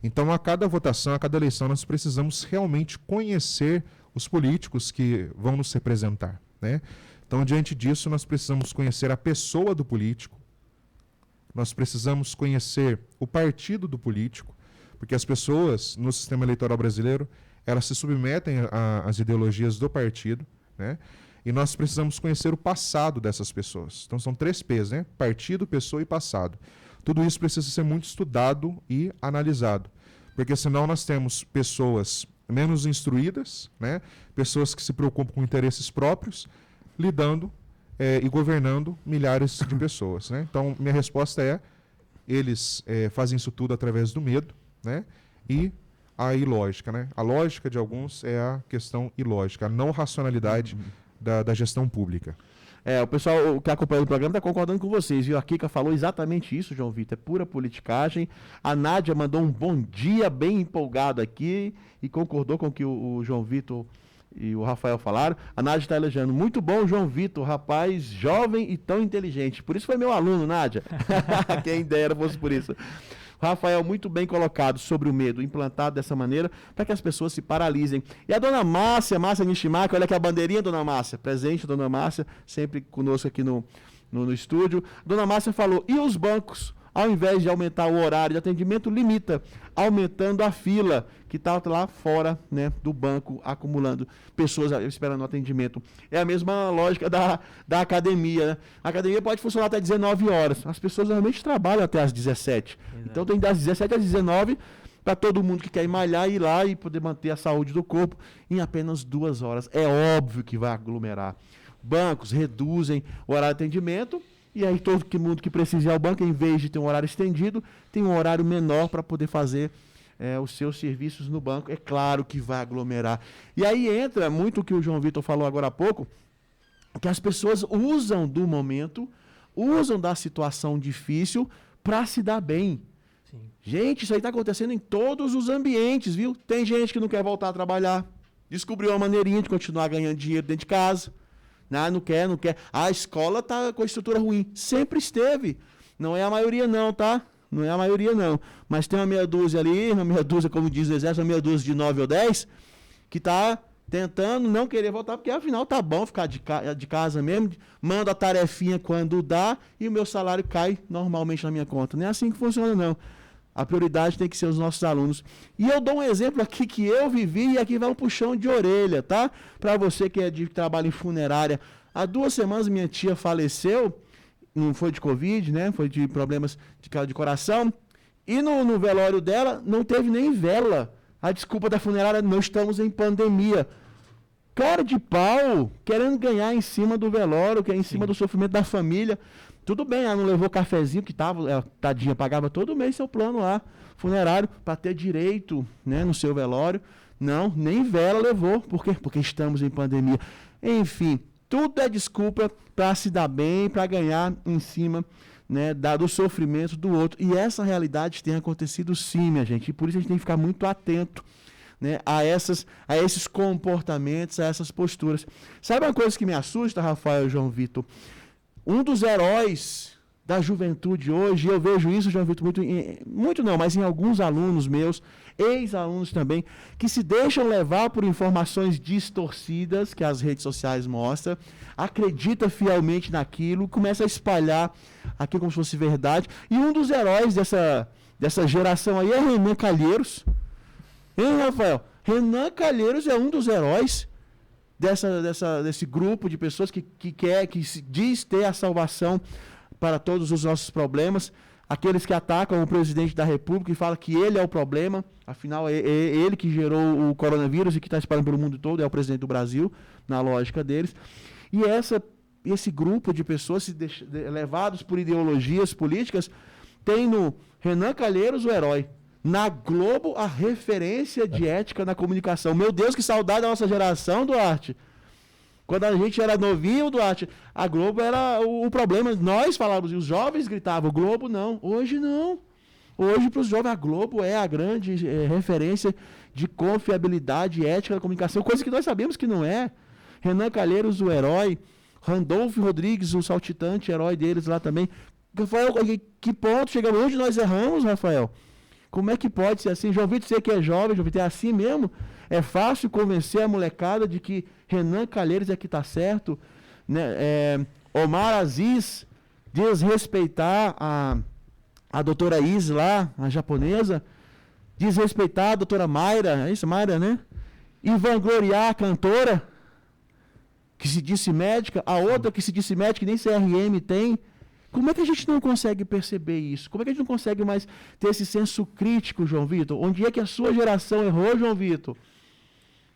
Então, a cada votação, a cada eleição, nós precisamos realmente conhecer os políticos que vão nos representar, né? Então, diante disso, nós precisamos conhecer a pessoa do político, nós precisamos conhecer o partido do político, porque as pessoas no sistema eleitoral brasileiro, elas se submetem às ideologias do partido, né? E nós precisamos conhecer o passado dessas pessoas. Então são 3 P's, né? Partido, pessoa e passado. Tudo isso precisa ser muito estudado e analisado, porque senão nós temos pessoas menos instruídas, né? Pessoas que se preocupam com interesses próprios, lidando e governando milhares de pessoas, né? Então minha resposta é, eles fazem isso tudo através do medo, né? E a ilógica, né? A lógica de alguns é a questão ilógica, a não racionalidade da gestão pública. O pessoal que acompanha o programa está concordando com vocês, viu? A Kika falou exatamente isso, João Vitor, é pura politicagem. A Nádia mandou um bom dia bem empolgado aqui e concordou com o que o João Vitor e o Rafael falaram. A Nádia está elogiando, muito bom, João Vitor, rapaz jovem e tão inteligente. Por isso foi meu aluno, Nádia. Quem dera fosse por isso. Rafael, muito bem colocado sobre o medo, implantado dessa maneira, para que as pessoas se paralisem. E a dona Márcia Nishimaki, olha aqui a bandeirinha, dona Márcia, presente, dona Márcia, sempre conosco aqui no estúdio. Dona Márcia falou, e os bancos, ao invés de aumentar o horário de atendimento, limita, aumentando a fila, que está lá fora, né, do banco, acumulando pessoas esperando o atendimento. É a mesma lógica da academia, né? A academia pode funcionar até 19 horas. As pessoas normalmente trabalham até às 17. Exato. Então tem das 17 às 19 para todo mundo que quer malhar, ir lá e poder manter a saúde do corpo em apenas 2 horas. É óbvio que vai aglomerar. Bancos reduzem o horário de atendimento, e aí todo mundo que precisa ir ao banco, em vez de ter um horário estendido, tem um horário menor para poder fazer os seus serviços no banco. É claro que vai aglomerar. E aí entra muito o que o João Vitor falou agora há pouco, que as pessoas usam do momento, usam da situação difícil para se dar bem. Sim. Gente, isso aí está acontecendo em todos os ambientes, viu? Tem gente que não quer voltar a trabalhar, descobriu uma maneirinha de continuar ganhando dinheiro dentro de casa. Não quer. A escola está com a estrutura ruim. Sempre esteve. Não é a maioria não, tá? Não é a maioria não. Mas tem uma meia dúzia ali, uma meia dúzia, como diz o exército, uma meia dúzia de 9 ou 10, que está tentando não querer voltar, porque afinal tá bom ficar de casa mesmo, manda a tarefinha quando dá e o meu salário cai normalmente na minha conta. Não é assim que funciona, não. A prioridade tem que ser os nossos alunos. E eu dou um exemplo aqui que eu vivi, e aqui vai um puxão de orelha, tá? Para você que é de trabalho em funerária. Há 2 semanas minha tia faleceu, não foi de Covid, né? Foi de problemas de coração. E no velório dela não teve nem vela. A desculpa da funerária, não estamos em pandemia. Cara de pau, querendo ganhar em cima do velório, que é em cima do sofrimento da família. Tudo bem, ela não levou cafezinho, que ela, tadinha, pagava todo mês seu plano lá, funerário, para ter direito, né, no seu velório. Não, nem vela levou. Por quê? Porque estamos em pandemia. Enfim, tudo é desculpa para se dar bem, para ganhar em cima, né, do sofrimento do outro. E essa realidade tem acontecido sim, minha gente. E por isso a gente tem que ficar muito atento, né, a esses comportamentos, a essas posturas. Sabe uma coisa que me assusta, Rafael e João Vitor? Um dos heróis da juventude hoje. Eu vejo isso, João Vitor, muito não, mas em alguns alunos meus, ex-alunos também, que se deixam levar por informações distorcidas que as redes sociais mostram, acredita fielmente naquilo, começa a espalhar aquilo como se fosse verdade. E um dos heróis dessa geração aí é Renan Calheiros. Hein, Rafael? Renan Calheiros é um dos heróis desse grupo de pessoas que diz ter a salvação para todos os nossos problemas. Aqueles que atacam o presidente da República e falam que ele é o problema, afinal é ele que gerou o coronavírus e que está espalhando pelo mundo todo, é o presidente do Brasil, na lógica deles. E esse grupo de pessoas levados por ideologias políticas tem no Renan Calheiros o herói. Na Globo, a referência de ética na comunicação. Meu Deus, que saudade da nossa geração, Duarte. Quando a gente era novinho, Duarte, a Globo era o problema. Nós falávamos, e os jovens gritavam, o Globo não. Hoje não. Hoje, para os jovens, a Globo é a grande referência de confiabilidade e ética da comunicação, coisa que nós sabemos que não é. Renan Calheiros, o herói. Randolfo Rodrigues, o saltitante, herói deles lá também. Rafael, que ponto chegamos? Onde nós erramos, Rafael? Como é que pode ser assim? João Vitor, você que é jovem, João Vitor, é assim mesmo? É fácil convencer a molecada de que Renan Calheiros é que está certo? Né? Omar Aziz desrespeitar a doutora Isis lá, a japonesa, desrespeitar a doutora Mayra, é isso, Mayra, né? E vangloriar a cantora, que se disse médica, a outra que se disse médica, que nem CRM tem. Como é que a gente não consegue perceber isso? Como é que a gente não consegue mais ter esse senso crítico, João Vitor? Onde é que a sua geração errou, João Vitor?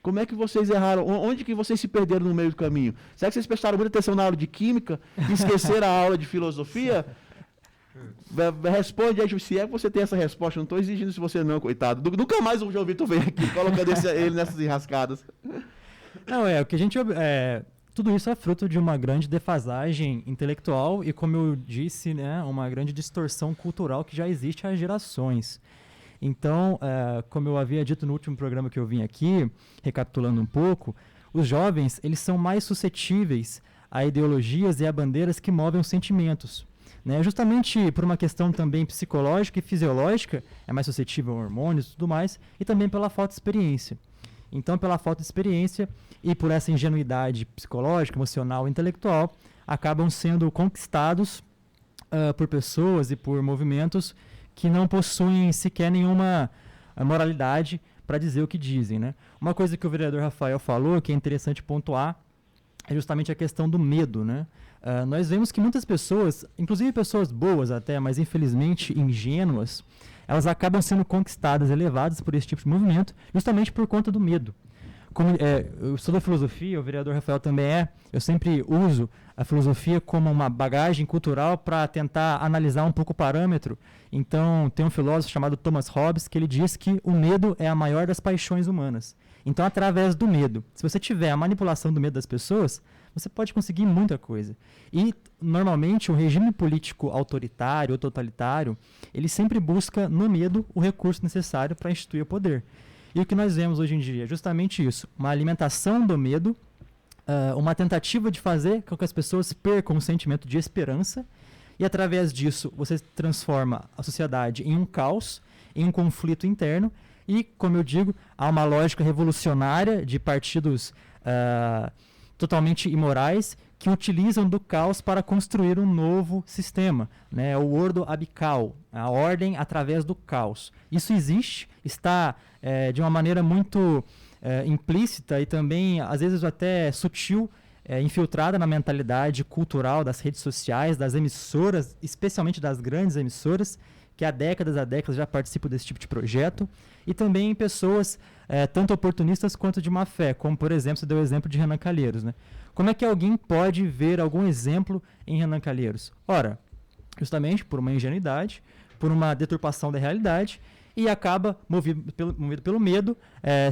Como é que vocês erraram? Onde que vocês se perderam no meio do caminho? Será que vocês prestaram muita atenção na aula de química e esqueceram a aula de filosofia? Responde aí, se é que você tem essa resposta. Não estou exigindo se você não, coitado. Nunca mais o João Vitor vem aqui colocando ele nessas enrascadas. Não, o que a gente... tudo isso é fruto de uma grande defasagem intelectual e, como eu disse, né, uma grande distorção cultural que já existe há gerações. Então, como eu havia dito no último programa que eu vim aqui, recapitulando um pouco, os jovens eles são mais suscetíveis a ideologias e a bandeiras que movem os sentimentos. Né? Justamente por uma questão também psicológica e fisiológica, é mais suscetível a hormônios e tudo mais, e também pela falta de experiência. Então, pela falta de experiência e por essa ingenuidade psicológica, emocional e intelectual, acabam sendo conquistados por pessoas e por movimentos que não possuem sequer nenhuma moralidade para dizer o que dizem. Né? Uma coisa que o vereador Rafael falou, que é interessante pontuar, é justamente a questão do medo. Né? Nós vemos que muitas pessoas, inclusive pessoas boas até, mas infelizmente ingênuas, elas acabam sendo conquistadas, elevadas por esse tipo de movimento, justamente por conta do medo. Como eu estudo a filosofia, o vereador Rafael também eu sempre uso a filosofia como uma bagagem cultural para tentar analisar um pouco o parâmetro. Então, tem um filósofo chamado Thomas Hobbes que ele diz que o medo é a maior das paixões humanas. Então, através do medo, se você tiver a manipulação do medo das pessoas, você pode conseguir muita coisa. E, normalmente, o regime político autoritário ou totalitário, ele sempre busca, no medo, o recurso necessário para instituir o poder. E o que nós vemos hoje em dia é justamente isso, uma alimentação do medo, uma tentativa de fazer com que as pessoas percam o sentimento de esperança, e através disso você transforma a sociedade em um caos, em um conflito interno, e, como eu digo, há uma lógica revolucionária de partidos totalmente imorais que utilizam do caos para construir um novo sistema, né? O ordo abical, a ordem através do caos. Isso existe, está de uma maneira muito implícita e também, às vezes, até sutil, infiltrada na mentalidade cultural das redes sociais, das emissoras, especialmente das grandes emissoras, que há décadas já participam desse tipo de projeto, e também em pessoas tanto oportunistas quanto de má fé, como, por exemplo, você deu o exemplo de Renan Calheiros. Né? Como é que alguém pode ver algum exemplo em Renan Calheiros? Ora, justamente por uma ingenuidade, por uma deturpação da realidade, e acaba, movido pelo medo,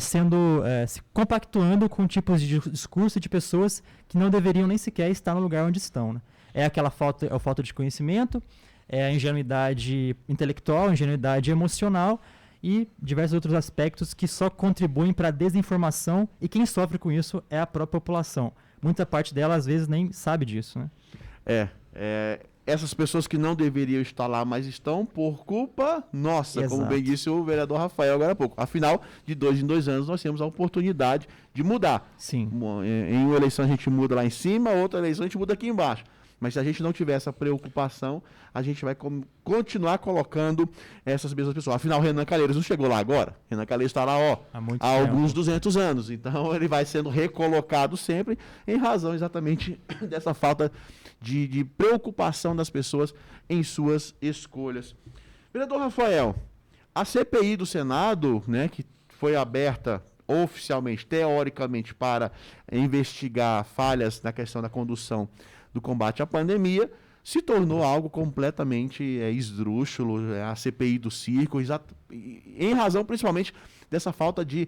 se compactuando com tipos de discurso de pessoas que não deveriam nem sequer estar no lugar onde estão. Né? É a falta de conhecimento, é a ingenuidade intelectual, a ingenuidade emocional e diversos outros aspectos que só contribuem para a desinformação, e quem sofre com isso é a própria população. Muita parte dela, às vezes, nem sabe disso. Né? essas pessoas que não deveriam estar lá, mas estão por culpa nossa, como bem disse o vereador Rafael agora há pouco. Afinal, de 2 em 2 anos, nós temos a oportunidade de mudar. Sim. Em uma eleição a gente muda lá em cima, outra eleição a gente muda aqui embaixo. Mas se a gente não tiver essa preocupação, a gente vai continuar colocando essas mesmas pessoas. Afinal, o Renan Calheiros não chegou lá agora. Renan Calheiros está lá, há alguns 200 anos. Então, ele vai sendo recolocado sempre em razão exatamente dessa falta de preocupação das pessoas em suas escolhas. Vereador Rafael, a CPI do Senado, né, que foi aberta oficialmente, teoricamente, para investigar falhas na questão da condução do combate à pandemia, se tornou algo completamente esdrúxulo, a CPI do circo, em razão principalmente dessa falta de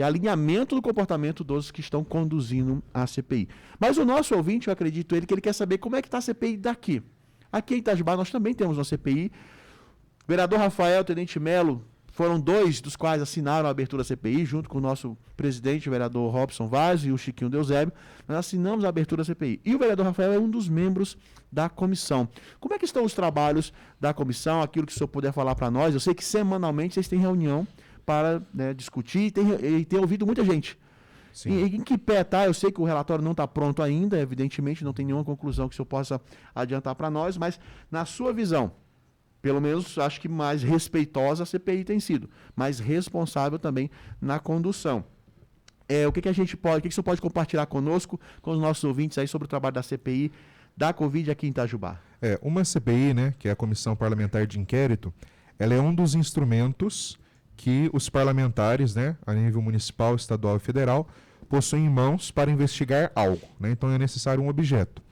alinhamento do comportamento dos que estão conduzindo a CPI. Mas o nosso ouvinte, eu acredito que ele quer saber como é que está a CPI daqui. Aqui em Itajubá nós também temos uma CPI. O vereador Rafael, Tenente Melo, foram 2 dos quais assinaram a abertura da CPI, junto com o nosso presidente, o vereador Robson Vaz e o Chiquinho Deusébio. Nós assinamos a abertura da CPI. E o vereador Rafael é um dos membros da comissão. Como é que estão os trabalhos da comissão, aquilo que o senhor puder falar para nós? Eu sei que semanalmente vocês têm reunião para discutir e tem ouvido muita gente. Sim. Em que pé está? Eu sei que o relatório não está pronto ainda, evidentemente, não tem nenhuma conclusão que o senhor possa adiantar para nós, mas na sua visão, pelo menos acho que mais respeitosa a CPI tem sido, mais responsável também na condução. O que a gente pode, o que o senhor pode compartilhar conosco, com os nossos ouvintes aí sobre o trabalho da CPI da Covid aqui em Itajubá? Uma CPI, né, que é a Comissão Parlamentar de Inquérito, ela é um dos instrumentos que os parlamentares, né, a nível municipal, estadual e federal, possuem em mãos para investigar algo, né? Então é necessário um objeto.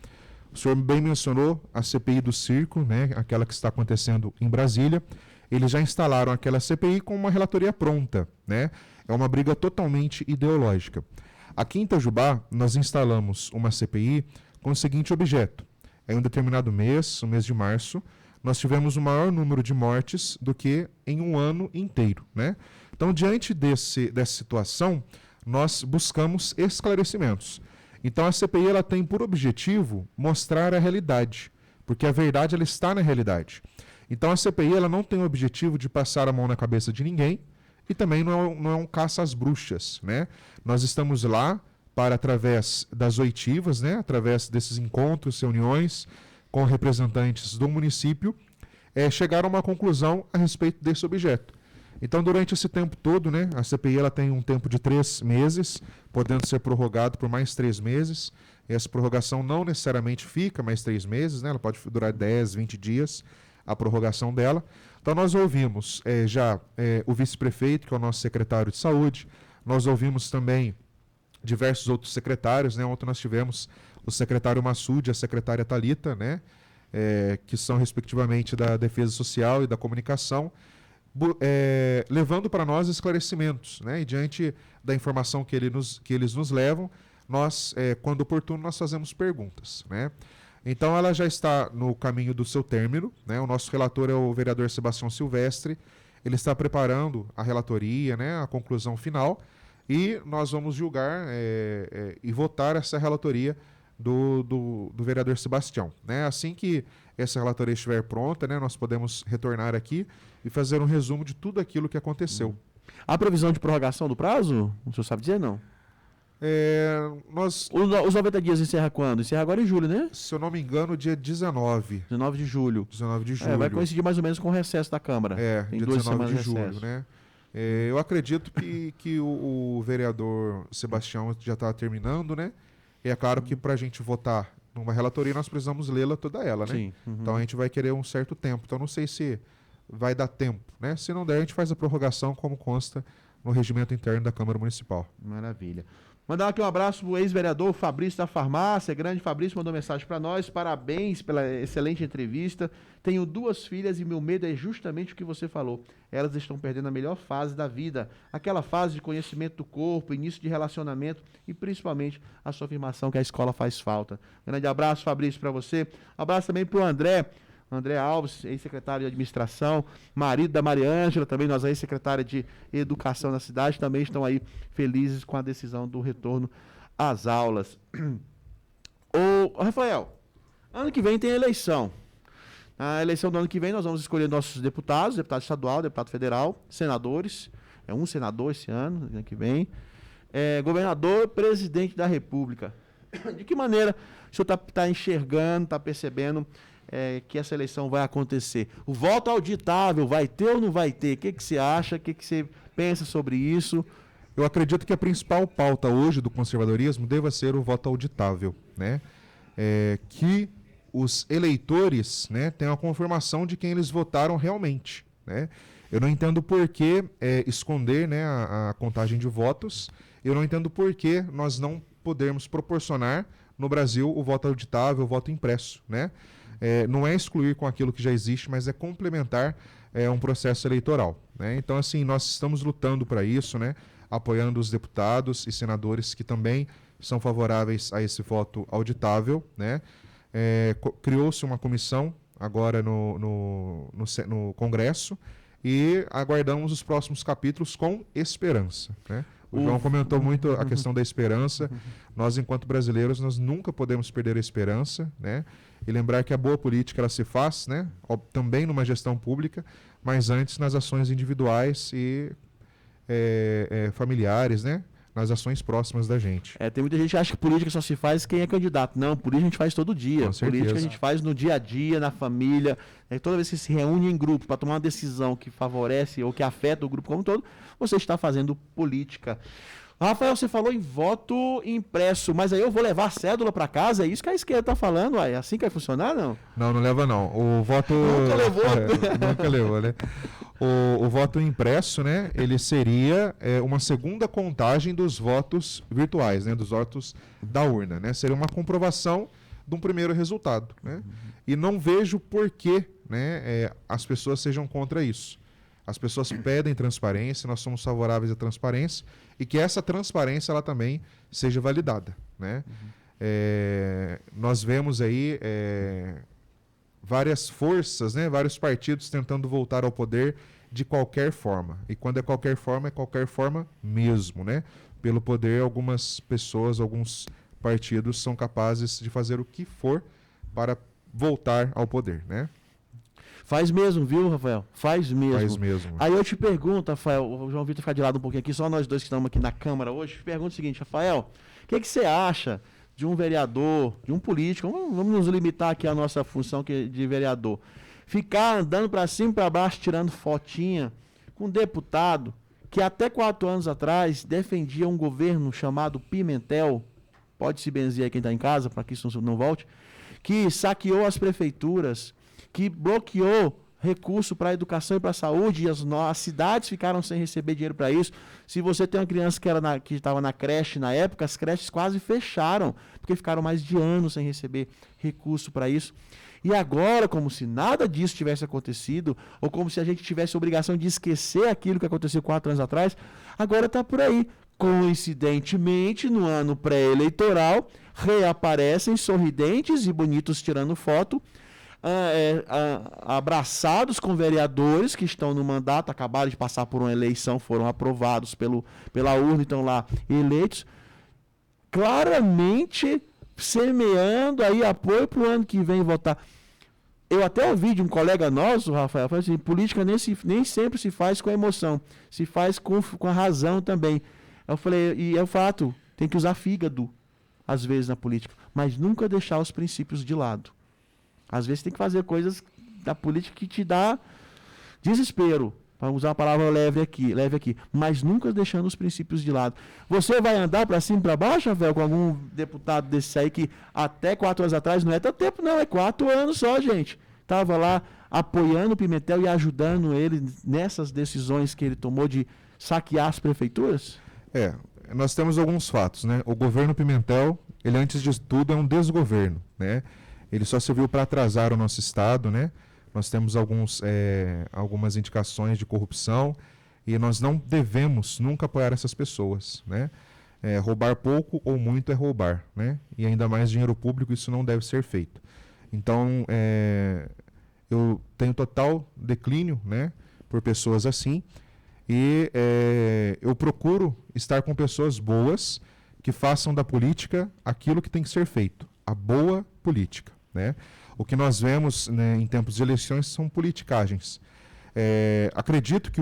O senhor bem mencionou a CPI do circo, né, aquela que está acontecendo em Brasília. Eles já instalaram aquela CPI com uma relatoria pronta, né? É uma briga totalmente ideológica. Aqui em Itajubá, nós instalamos uma CPI com o seguinte objeto. Em um determinado mês, o mês de março, nós tivemos o maior número de mortes do que em um ano inteiro, né? Então, diante dessa situação, nós buscamos esclarecimentos. Então a CPI ela tem por objetivo mostrar a realidade, porque a verdade ela está na realidade. Então a CPI ela não tem o objetivo de passar a mão na cabeça de ninguém e também não é um caça às bruxas, né? Nós estamos lá para, através das oitivas, né, através desses encontros, reuniões com representantes do município, chegar a uma conclusão a respeito desse objeto. Então, durante esse tempo todo, né, a CPI ela tem um tempo de 3 meses, podendo ser prorrogado por mais 3 meses. Essa prorrogação não necessariamente fica mais 3 meses, né, ela pode durar 10, 20 dias, a prorrogação dela. Então, nós ouvimos o vice-prefeito, que é o nosso secretário de saúde, nós ouvimos também diversos outros secretários, né, ontem nós tivemos o secretário Massoud e a secretária Thalita, né, que são respectivamente da Defesa Social e da Comunicação, levando para nós esclarecimentos, né? E diante da informação que eles nos levam, nós, quando oportuno, nós fazemos perguntas, né? Então ela já está no caminho do seu término, né? O nosso relator é o vereador Sebastião Silvestre, ele está preparando a relatoria, né? A conclusão final, e nós vamos julgar e votar essa relatoria do vereador Sebastião, né? Assim que essa relatoria estiver pronta, né, nós podemos retornar aqui e fazer um resumo de tudo aquilo que aconteceu. A previsão de prorrogação do prazo? O senhor sabe dizer, não? Os 90 dias encerra quando? Encerra agora em julho, né? Se eu não me engano, dia 19. 19 de julho. 19 de julho. Vai coincidir mais ou menos com o recesso da Câmara. Tem dia 19 de julho, né? Eu acredito que o vereador Sebastião já está terminando, né? E é claro que para a gente votar numa relatoria, nós precisamos lê-la toda ela, né? Sim. Uhum. Então a gente vai querer um certo tempo. Então não sei se vai dar tempo, né? Se não der, a gente faz a prorrogação como consta no regimento interno da Câmara Municipal. Maravilha. Mandar aqui um abraço pro ex-vereador Fabrício da Farmácia. Grande Fabrício mandou mensagem para nós. Parabéns pela excelente entrevista. Tenho 2 filhas e meu medo é justamente o que você falou. Elas estão perdendo a melhor fase da vida. Aquela fase de conhecimento do corpo, início de relacionamento e principalmente a sua afirmação que a escola faz falta. Grande abraço, Fabrício, para você. Abraço também pro André Alves, ex-secretário de administração, marido da Maria Ângela, também nós ex-secretária de educação da cidade, também estão aí felizes com a decisão do retorno às aulas. Ô, Rafael, Ano que vem tem eleição. Na eleição do ano que vem nós vamos escolher nossos deputados, deputado estadual, deputado federal, senadores. É um senador esse ano que vem. Governador, presidente da República. De que maneira o senhor está enxergando, está percebendo que essa eleição vai acontecer? O voto auditável vai ter ou não vai ter? O que você acha? O que você pensa sobre isso? Eu acredito que a principal pauta hoje do conservadorismo deva ser o voto auditável, né? Que os eleitores, né, tenham a confirmação de quem eles votaram realmente, né? Eu não entendo por que esconder, né, a contagem de votos. Eu não entendo por que nós não podermos proporcionar no Brasil o voto auditável, o voto impresso, né? Não é excluir com aquilo que já existe, mas é complementar um processo eleitoral, né? Então, assim, nós estamos lutando para isso, né? Apoiando os deputados e senadores que também são favoráveis a esse voto auditável, né? Criou-se uma comissão agora no Congresso e aguardamos os próximos capítulos com esperança, né? O João comentou muito a questão da esperança. Nós, enquanto brasileiros, nós nunca podemos perder a esperança, né? E lembrar que a boa política ela se faz, né? Também numa gestão pública, mas antes nas ações individuais e familiares, né? Nas ações próximas da gente. Tem muita gente que acha que política só se faz quem é candidato. Não, política a gente faz todo dia. Com certeza. Política a gente faz no dia a dia, na família. Toda vez que se reúne em grupo para tomar uma decisão que favorece ou que afeta o grupo como um todo, você está fazendo política. Rafael, você falou em voto impresso, mas aí eu vou levar a cédula para casa? É isso que a esquerda está falando? É assim que vai funcionar, não? Não leva não. O voto... Nunca levou. Nunca levou, né? O voto impresso, né? Ele seria uma segunda contagem dos votos virtuais, né? Dos votos da urna, né? Seria uma comprovação de um primeiro resultado, né? E não vejo por que, né, as pessoas sejam contra isso. As pessoas pedem transparência, nós somos favoráveis à transparência e que essa transparência ela também seja validada, né? Nós vemos aí várias forças, né, vários partidos tentando voltar ao poder de qualquer forma. E quando é qualquer forma mesmo, né? Pelo poder, algumas pessoas, alguns partidos são capazes de fazer o que for para voltar ao poder, né? Faz mesmo, viu, Rafael? Faz mesmo. Faz mesmo. Aí eu te pergunto, Rafael, o João Vitor ficar de lado um pouquinho aqui, só nós dois que estamos aqui na Câmara hoje, te pergunto o seguinte, Rafael, o que você acha de um vereador, de um político, vamos nos limitar aqui à nossa função de vereador, ficar andando para cima e para baixo, tirando fotinha com um deputado que até 4 anos atrás defendia um governo chamado Pimentel, pode se benzer aí quem está em casa, para que isso não volte, que saqueou as prefeituras, que bloqueou recurso para a educação e para a saúde, e as cidades ficaram sem receber dinheiro para isso. Se você tem uma criança que estava na creche na época, as creches quase fecharam, porque ficaram mais de anos sem receber recurso para isso. E agora, como se nada disso tivesse acontecido, ou como se a gente tivesse a obrigação de esquecer aquilo que aconteceu 4 anos atrás, agora está por aí. Coincidentemente, no ano pré-eleitoral, reaparecem sorridentes e bonitos tirando foto, abraçados com vereadores que estão no mandato, acabaram de passar por uma eleição, foram aprovados pela urna, estão lá eleitos, claramente semeando aí apoio para o ano que vem votar. Eu até ouvi de um colega nosso, Rafael, falou assim, política nem sempre se faz com emoção, se faz com a razão também. Eu falei, e é o fato, tem que usar fígado, às vezes, na política, mas nunca deixar os princípios de lado. Às vezes tem que fazer coisas da política que te dá desespero, para usar a palavra leve aqui, mas nunca deixando os princípios de lado. Você vai andar para cima e para baixo, Rafael, com algum deputado desse aí que até 4 anos atrás, não é tanto tempo não, é 4 anos só, gente. Estava lá apoiando o Pimentel e ajudando ele nessas decisões que ele tomou de saquear as prefeituras? Nós temos alguns fatos, né? O governo Pimentel, ele antes de tudo é um desgoverno, né? Ele só serviu para atrasar o nosso Estado, né? Nós temos algumas indicações de corrupção e nós não devemos nunca apoiar essas pessoas, né? Roubar pouco ou muito é roubar, né? E ainda mais dinheiro público, isso não deve ser feito. Então, eu tenho total declínio, né? Por pessoas assim e eu procuro estar com pessoas boas que façam da política aquilo que tem que ser feito, a boa política. né? O que nós vemos, né, em tempos de eleições são politicagens. Acredito que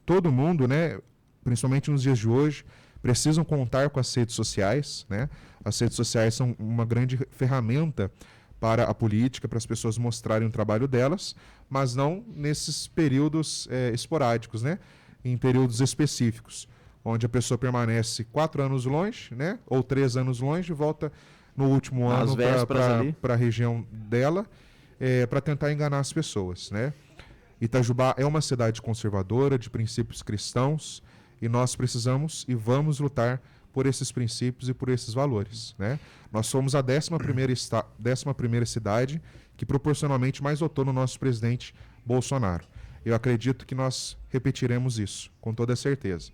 todo mundo, né, principalmente nos dias de hoje, precisam contar com as redes sociais, né? As redes sociais são uma grande ferramenta para a política, para as pessoas mostrarem o trabalho delas, mas não nesses períodos esporádicos, né? Em períodos específicos, onde a pessoa permanece 4 anos longe, né? Ou 3 anos longe e volta no último ano para a região dela, para tentar enganar as pessoas, né? Itajubá é uma cidade conservadora, de princípios cristãos, e nós precisamos e vamos lutar por esses princípios e por esses valores, né? Nós somos a 11ª cidade que proporcionalmente mais votou no nosso presidente Bolsonaro. Eu acredito que nós repetiremos isso, com toda certeza.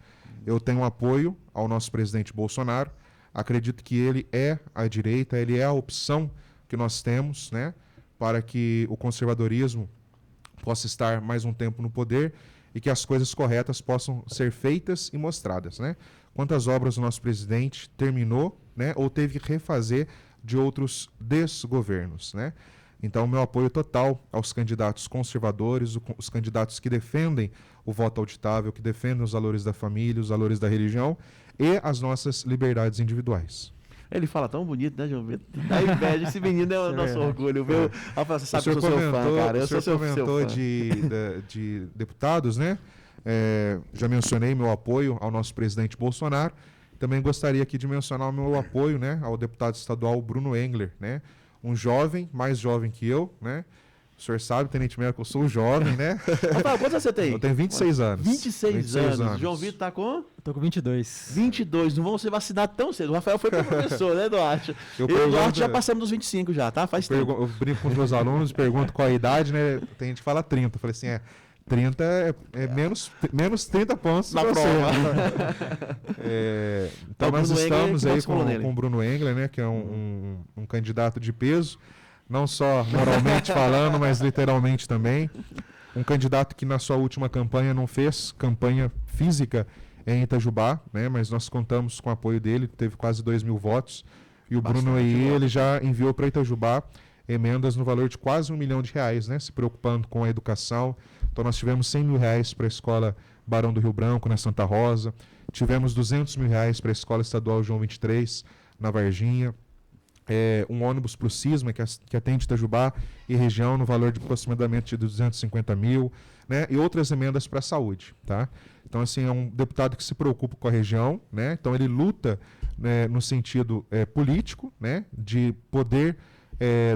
Eu tenho apoio ao nosso presidente Bolsonaro, acredito que ele é a direita, ele é a opção que nós temos, né, para que o conservadorismo possa estar mais um tempo no poder e que as coisas corretas possam ser feitas e mostradas, né? Quantas obras o nosso presidente terminou, né, ou teve que refazer de outros desgovernos, né? Então, meu apoio total aos candidatos conservadores, os candidatos que defendem o voto auditável, que defendem os valores da família, os valores da religião e as nossas liberdades individuais. Ele fala tão bonito, né, João Vitor? Dá inveja. Esse menino é o nosso orgulho, viu? Rafael, você sabe que eu sou seu fã, cara. Eu sou seu fã. de deputados, né? Já mencionei meu apoio ao nosso presidente Bolsonaro. Também gostaria aqui de mencionar o meu apoio, né, ao deputado estadual Bruno Engler, né? Um jovem, mais jovem que eu, né? O senhor sabe, Tenente Melo, que eu sou jovem, né? Rafael, quantos você tem? Eu tenho 26 anos. 26 anos. João Vitor tá com? Tô com 22. 22. Não vão ser vacinados tão cedo. O Rafael foi professor, né, Duarte? Eu e o Duarte já passamos dos 25 já, tá? Faz tempo. Eu brinco com os meus alunos, pergunto qual a idade, né? Tem gente que fala 30. Eu falei assim, 30 é menos 30 pontos na prova. Então nós estamos aí com o Bruno Engler, né, que é um candidato de peso, não só moralmente falando, mas literalmente também. Um candidato que na sua última campanha não fez campanha física em Itajubá, né, mas nós contamos com o apoio dele, teve quase 2.000 votos. E o Bruno aí, ele já enviou para Itajubá emendas no valor de quase R$1 milhão, né, se preocupando com a educação. Então nós tivemos R$100 mil para a escola Barão do Rio Branco, na Santa Rosa. Tivemos R$200 mil para a escola estadual João 23, na Varginha. Um ônibus para o Cisma, que atende Itajubá e região, no valor de aproximadamente de 250 mil, né? E outras emendas para a saúde, tá? Então, assim, é um deputado que se preocupa com a região, né? Então, ele luta, né, no sentido político, né, de poder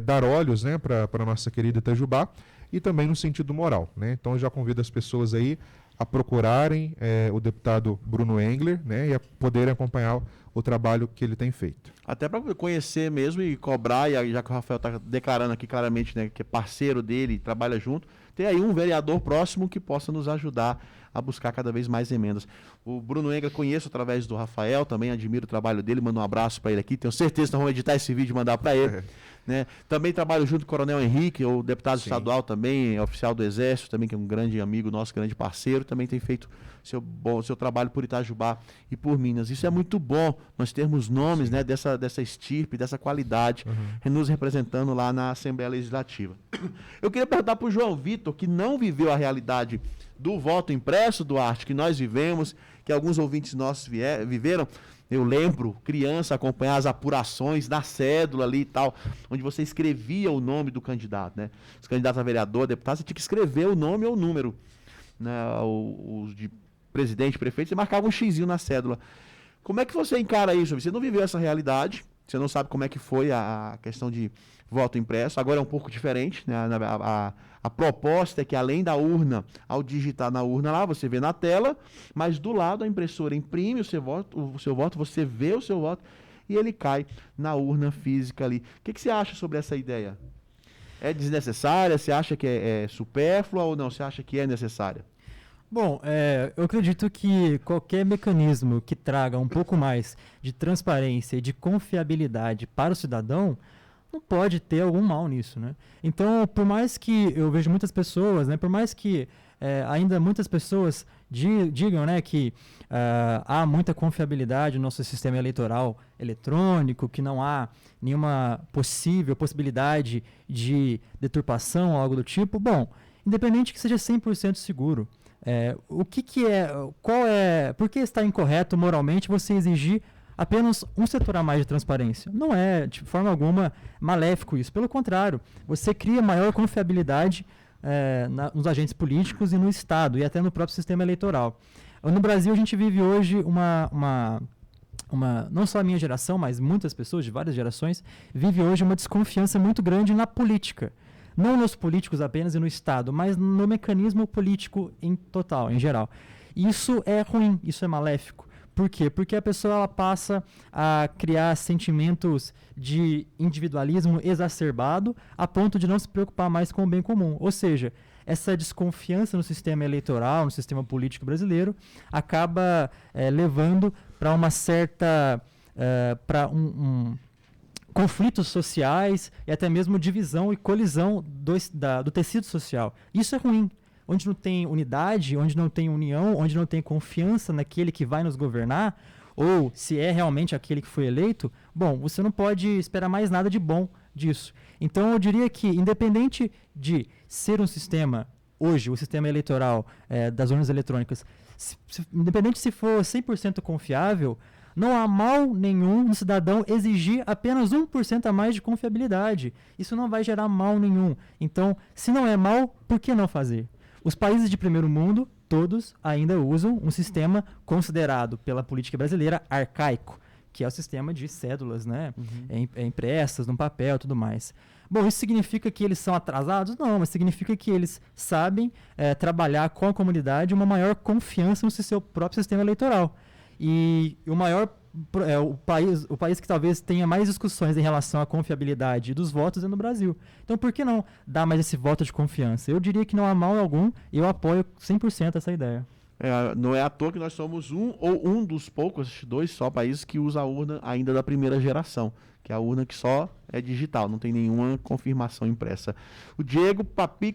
dar olhos, né, para a nossa querida Itajubá, e também no sentido moral, né? Então, eu já convido as pessoas aí a procurarem o deputado Bruno Engler, né, e a poderem acompanhar o trabalho que ele tem feito. Até para conhecer mesmo e cobrar, e já que o Rafael está declarando aqui claramente, né, que é parceiro dele, trabalha junto, tem aí um vereador próximo que possa nos ajudar a buscar cada vez mais emendas. O Bruno Engler conheço através do Rafael, também admiro o trabalho dele, mando um abraço para ele aqui, tenho certeza que nós vamos editar esse vídeo e mandar para ele. Né? Também trabalho junto com o Coronel Henrique, o deputado estadual também, oficial do Exército, também, que é um grande amigo nosso, grande parceiro, também tem feito seu trabalho por Itajubá e por Minas. Isso é muito bom, nós termos nomes, né, dessa estirpe, dessa qualidade, nos representando lá na Assembleia Legislativa. Eu queria perguntar para o João Vitor, que não viveu a realidade do voto impresso, Duarte, que nós vivemos, que alguns ouvintes nossos viveram. Eu lembro, criança, acompanhar as apurações na cédula ali e tal, onde você escrevia o nome do candidato, né? Os candidatos a vereador, deputado, você tinha que escrever o nome ou o número, né? Os de presidente, prefeito, você marcava um xizinho na cédula. Como é que você encara isso? Você não viveu essa realidade, você não sabe como é que foi a questão de voto impresso, agora é um pouco diferente, né? A proposta é que, além da urna, ao digitar na urna lá, você vê na tela, mas do lado a impressora imprime o seu voto, você vê o seu voto e ele cai na urna física ali. O que você acha sobre essa ideia? É desnecessária? Você acha que é supérflua ou não? Você acha que é necessária? Bom, eu acredito que qualquer mecanismo que traga um pouco mais de transparência e de confiabilidade para o cidadão não pode ter algum mal nisso, né? Então, por mais que eu vejo muitas pessoas, né, por mais que ainda muitas pessoas digam, né, que há muita confiabilidade no nosso sistema eleitoral eletrônico, que não há nenhuma possibilidade de deturpação ou algo do tipo. Bom, independente que seja 100% seguro, por que está incorreto moralmente você exigir apenas um setor a mais de transparência? Não é, de forma alguma, maléfico isso. Pelo contrário, você cria maior confiabilidade nos agentes políticos e no Estado, e até no próprio sistema eleitoral. No Brasil, a gente vive hoje não só a minha geração, mas muitas pessoas de várias gerações, vive hoje uma desconfiança muito grande na política. Não nos políticos apenas e no Estado, mas no mecanismo político em geral. Isso é ruim, isso é maléfico. Por quê? Porque a pessoa ela passa a criar sentimentos de individualismo exacerbado a ponto de não se preocupar mais com o bem comum. Ou seja, essa desconfiança no sistema eleitoral, no sistema político brasileiro, acaba levando para uma certa... conflitos sociais e até mesmo divisão e colisão do tecido social. Isso é ruim. Onde não tem unidade, onde não tem união, onde não tem confiança naquele que vai nos governar, ou se é realmente aquele que foi eleito, bom, você não pode esperar mais nada de bom disso. Então eu diria que, independente de ser um sistema, hoje, o sistema eleitoral das urnas eletrônicas, independente se for 100% confiável, não há mal nenhum no cidadão exigir apenas 1% a mais de confiabilidade. Isso não vai gerar mal nenhum. Então, se não é mal, por que não fazer? Os países de primeiro mundo, todos, ainda usam um sistema considerado pela política brasileira arcaico, que é o sistema de cédulas, né? Impressas num papel e tudo mais. Bom, isso significa que eles são atrasados? Não, mas significa que eles sabem trabalhar com a comunidade uma maior confiança no seu próprio sistema eleitoral. E o país que talvez tenha mais discussões em relação à confiabilidade dos votos é no Brasil. Então, por que não dar mais esse voto de confiança? Eu diria que não há mal algum e eu apoio 100% essa ideia. Não é à toa que nós somos um dos poucos, 2 só países que usa a urna ainda da primeira geração, que é a urna que só é digital, não tem nenhuma confirmação impressa. O Diego Papi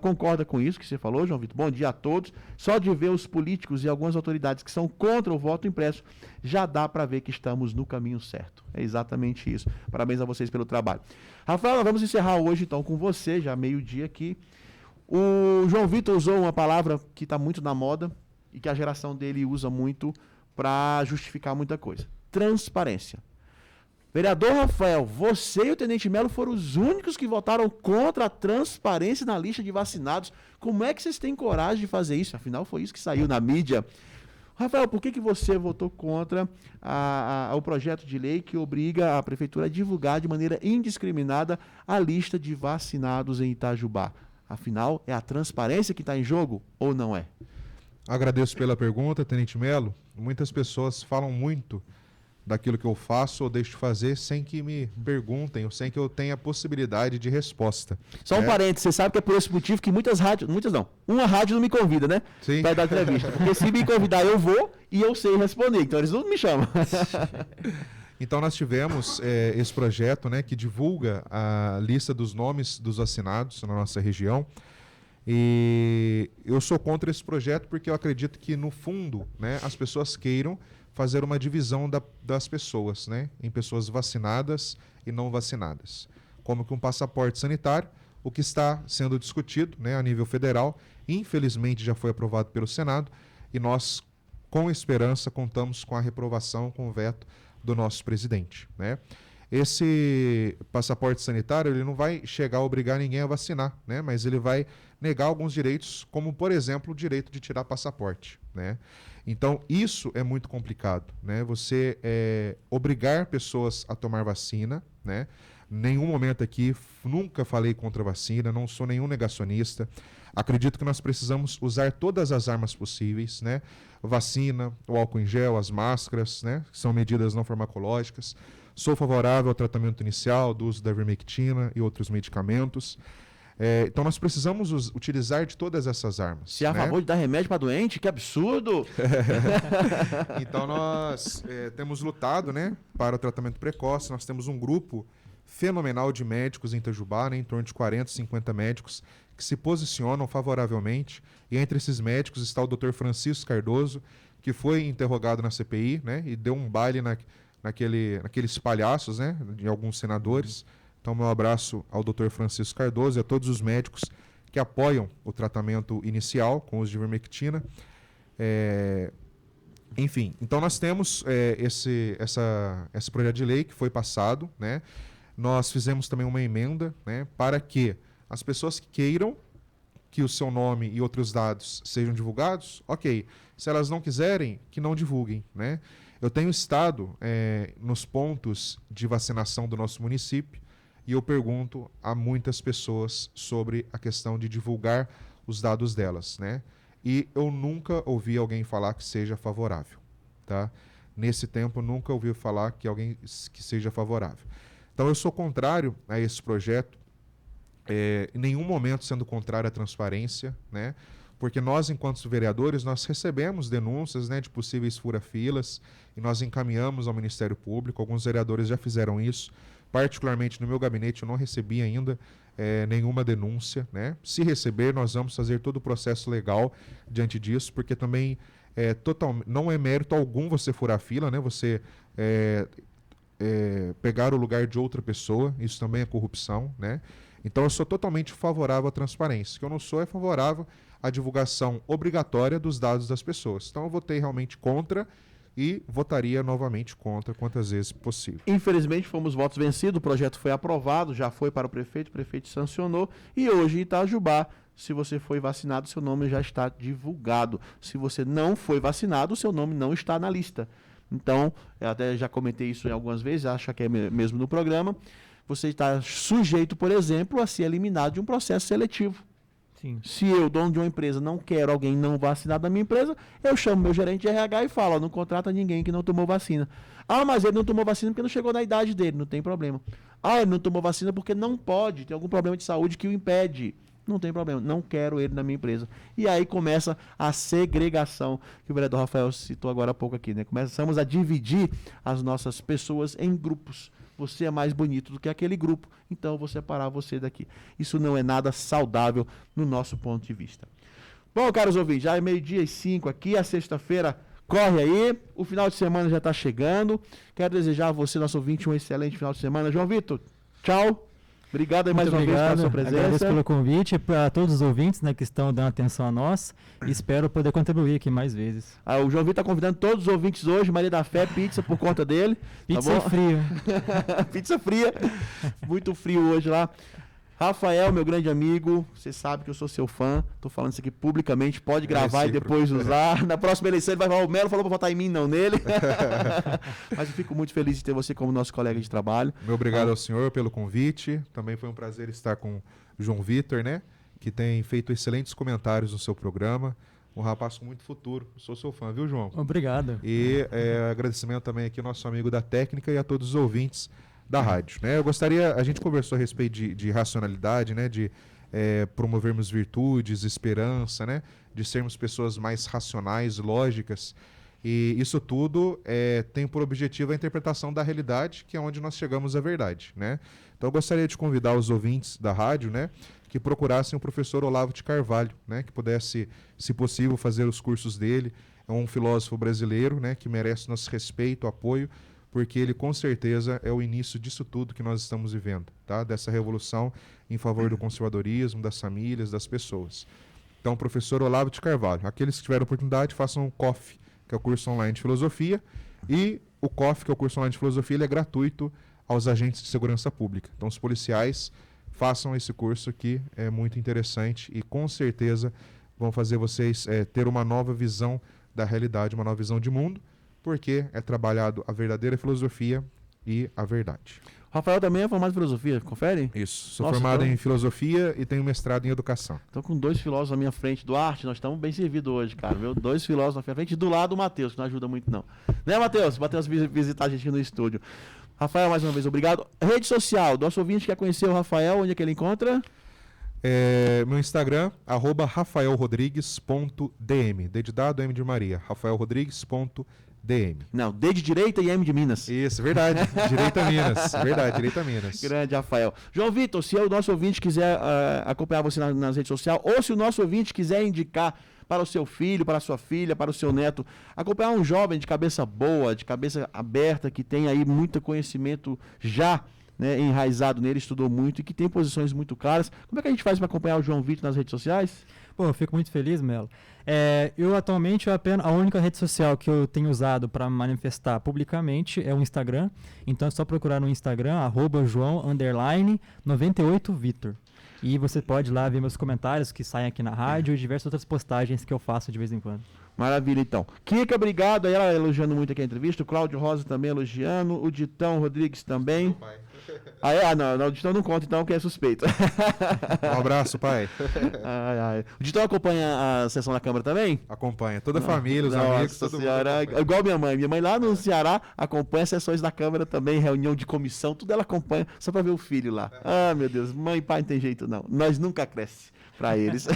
concorda com isso que você falou, João Vitor. Bom dia a todos. Só de ver os políticos e algumas autoridades que são contra o voto impresso, já dá para ver que estamos no caminho certo. É exatamente isso. Parabéns a vocês pelo trabalho. Rafael, vamos encerrar hoje então com você, já meio-dia aqui. O João Vitor usou uma palavra que está muito na moda e que a geração dele usa muito para justificar muita coisa. Transparência. Vereador Rafael, você e o Tenente Melo foram os únicos que votaram contra a transparência na lista de vacinados. Como é que vocês têm coragem de fazer isso? Afinal, foi isso que saiu na mídia. Rafael, por que você votou contra o projeto de lei que obriga a Prefeitura a divulgar de maneira indiscriminada a lista de vacinados em Itajubá? Afinal, é a transparência que está em jogo ou não é? Agradeço pela pergunta, Tenente Melo. Muitas pessoas falam muito daquilo que eu faço ou deixo de fazer sem que me perguntem ou sem que eu tenha possibilidade de resposta. Só um parênteses, você sabe que é por esse motivo que uma rádio não me convida, né? Sim. Para dar entrevista. Porque se me convidar eu vou e eu sei responder, então eles não me chamam. Então nós tivemos esse projeto, né, que divulga a lista dos nomes dos vacinados na nossa região. E eu sou contra esse projeto porque eu acredito que, no fundo, né, as pessoas queiram fazer uma divisão das pessoas, né, em pessoas vacinadas e não vacinadas. Como que um passaporte sanitário, o que está sendo discutido, né, a nível federal, infelizmente já foi aprovado pelo Senado e nós, com esperança, contamos com a reprovação, com o veto do nosso presidente, né? Esse passaporte sanitário, ele não vai chegar a obrigar ninguém a vacinar, né? Mas ele vai negar alguns direitos, como, por exemplo, o direito de tirar passaporte, né? Então, isso é muito complicado, né? Você obrigar pessoas a tomar vacina, né? Nenhum momento aqui, nunca falei contra a vacina, não sou nenhum negacionista. Acredito que nós precisamos usar todas as armas possíveis, né? Vacina, o álcool em gel, as máscaras, né? Que são medidas não farmacológicas. Sou favorável ao tratamento inicial, do uso da ivermectina e outros medicamentos. Então nós precisamos utilizar de todas essas armas. Se é a favor de dar remédio para doente, que absurdo! Então nós temos lutado, né, para o tratamento precoce. Nós temos um grupo fenomenal de médicos em Itajubá, né, em torno de 40, 50 médicos que se posicionam favoravelmente. E entre esses médicos está o Dr. Francisco Cardoso, que foi interrogado na CPI, né, e deu um baile naqueles palhaços, né, de alguns senadores. Então, meu abraço ao Dr. Francisco Cardoso e a todos os médicos que apoiam o tratamento inicial com uso de ivermectina. Enfim, então nós temos esse projeto de lei que foi passado, né? Nós fizemos também uma emenda, né, para que as pessoas que queiram que o seu nome e outros dados sejam divulgados, ok. Se elas não quiserem, que não divulguem, né? Eu tenho estado nos pontos de vacinação do nosso município e eu pergunto a muitas pessoas sobre a questão de divulgar os dados delas, né? E eu nunca ouvi alguém falar que seja favorável, tá? Nesse tempo, nunca ouvi falar que alguém que seja favorável. Então, eu sou contrário a esse projeto, em nenhum momento sendo contrário à transparência, né? Porque nós, enquanto vereadores, nós recebemos denúncias, né, de possíveis fura-filas e nós encaminhamos ao Ministério Público. Alguns vereadores já fizeram isso. Particularmente no meu gabinete, eu não recebi ainda nenhuma denúncia, né? Se receber, nós vamos fazer todo o processo legal diante disso, porque também não é mérito algum você furar fila, né? Você pegar o lugar de outra pessoa, isso também é corrupção, né? Então eu sou totalmente favorável à transparência. O que eu não sou é favorável à divulgação obrigatória dos dados das pessoas. Então eu votei realmente contra e votaria novamente contra quantas vezes possível. Infelizmente fomos votos vencidos, o projeto foi aprovado, já foi para o prefeito sancionou, e hoje em Itajubá, se você foi vacinado, seu nome já está divulgado. Se você não foi vacinado, seu nome não está na lista. Então, eu até já comentei isso algumas vezes, acho que é mesmo no programa, você está sujeito, por exemplo, a ser eliminado de um processo seletivo. Sim. Se eu, dono de uma empresa, não quero alguém não vacinado na minha empresa, eu chamo meu gerente de RH e falo, não contrata ninguém que não tomou vacina. Ah, mas ele não tomou vacina porque não chegou na idade dele, não tem problema. Ah, ele não tomou vacina porque não pode, tem algum problema de saúde que o impede. Não tem problema, não quero ele na minha empresa. E aí começa a segregação, que o vereador Rafael citou agora há pouco aqui, né? Começamos a dividir as nossas pessoas em grupos. Você é mais bonito do que aquele grupo, então eu vou separar você daqui. Isso não é nada saudável no nosso ponto de vista. Bom, caros ouvintes, já é 12:05 aqui, a sexta-feira corre aí, o final de semana já está chegando. Quero desejar a você, nosso ouvinte, um excelente final de semana. João Vitor, tchau. Obrigado aí mais uma vez pela sua presença. Agradeço pelo convite, para todos os ouvintes, né, que estão dando atenção a nós, e espero poder contribuir aqui mais vezes. O João Vitor está convidando todos os ouvintes hoje, Maria da Fé, pizza por conta dele. Pizza tá fria. Pizza fria, muito frio hoje lá. Rafael, meu grande amigo, você sabe que eu sou seu fã, tô falando isso aqui publicamente, pode gravar e depois usar. Na próxima eleição ele vai falar, o Melo falou pra votar em mim, não nele. Mas eu fico muito feliz de ter você como nosso colega de trabalho. Meu obrigado ao senhor pelo convite, também foi um prazer estar com o João Vitor, né, que tem feito excelentes comentários no seu programa, um rapaz com muito futuro, sou seu fã, viu, João? Obrigado. E agradecimento também aqui ao nosso amigo da técnica e a todos os ouvintes da rádio, né? Eu gostaria, a gente conversou a respeito de racionalidade, né? De promovermos virtudes, esperança, né? De sermos pessoas mais racionais, lógicas. E isso tudo tem por objetivo a interpretação da realidade, que é onde nós chegamos à verdade, né? Então eu gostaria de convidar os ouvintes da rádio, né? Que procurassem o professor Olavo de Carvalho, né? Que pudesse, se possível, fazer os cursos dele. É um filósofo brasileiro, né? Que merece nosso respeito, apoio, porque ele com certeza é o início disso tudo que nós estamos vivendo, tá? Dessa revolução em favor do conservadorismo, das famílias, das pessoas. Então, professor Olavo de Carvalho, aqueles que tiverem oportunidade, façam o COF, que é o curso online de filosofia, e o COF, que é o curso online de filosofia, ele é gratuito aos agentes de segurança pública. Então, os policiais façam esse curso que é muito interessante e com certeza vão fazer vocês ter uma nova visão da realidade, uma nova visão de mundo, porque é trabalhado a verdadeira filosofia e a verdade. Rafael também é formado em filosofia, confere? Isso, sou formado em filosofia e tenho mestrado em educação. Estou com 2 filósofos à minha frente, Duarte, nós estamos bem servidos hoje, cara, viu? 2 filósofos à minha frente, do lado do Matheus, que não ajuda muito não. Né, Matheus? Matheus visitar a gente aqui no estúdio. Rafael, mais uma vez, obrigado. Rede social, nosso ouvinte quer conhecer o Rafael, onde é que ele encontra? Meu Instagram, @rafaelrodrigues.dm, D de dado, M de Maria, rafaelrodrigues.dm. DM. Não, D de direita e M de Minas. Isso, verdade. Direita Minas. Verdade, Direita Minas. Grande, Rafael. João Vitor, se o nosso ouvinte quiser acompanhar você nas redes sociais, ou se o nosso ouvinte quiser indicar para o seu filho, para a sua filha, para o seu neto, acompanhar um jovem de cabeça boa, de cabeça aberta, que tem aí muito conhecimento já, né, enraizado nele, estudou muito e que tem posições muito claras. Como é que a gente faz para acompanhar o João Vitor nas redes sociais? Pô, eu fico muito feliz, Melo. Eu atualmente, a única rede social que eu tenho usado para manifestar publicamente é o Instagram. Então é só procurar no Instagram, @João_98Vitor. E você pode lá ver meus comentários que saem aqui na rádio e diversas outras postagens que eu faço de vez em quando. Maravilha, então. Kika, obrigado. Aí ela elogiando muito aqui a entrevista. O Cláudio Rosa também elogiando. O Ditão Rodrigues também. Não, o Ditão não conta, então, que é suspeito. Um abraço, pai. O Ditão acompanha a sessão da Câmara também? Acompanha toda a família, os amigos, todo senhora, mundo. igual minha mãe. Minha mãe lá no Ceará acompanha as sessões da Câmara também, reunião de comissão, tudo ela acompanha, só pra ver o filho lá. Ah, meu Deus, mãe e pai não tem jeito não. Nós nunca cresce pra eles.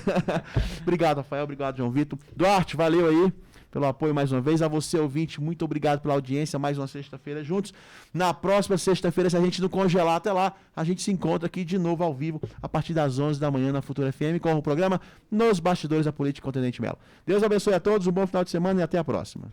Obrigado, Rafael. Obrigado, João Vitor. Duarte, valeu aí pelo apoio mais uma vez. A você, ouvinte, muito obrigado pela audiência. Mais uma sexta-feira juntos. Na próxima sexta-feira, se a gente não congelar até lá, a gente se encontra aqui de novo ao vivo, a partir das 11 da manhã na Futura FM, com o programa Nos Bastidores da Política com o Tenente Melo. Deus abençoe a todos, um bom final de semana e até a próxima.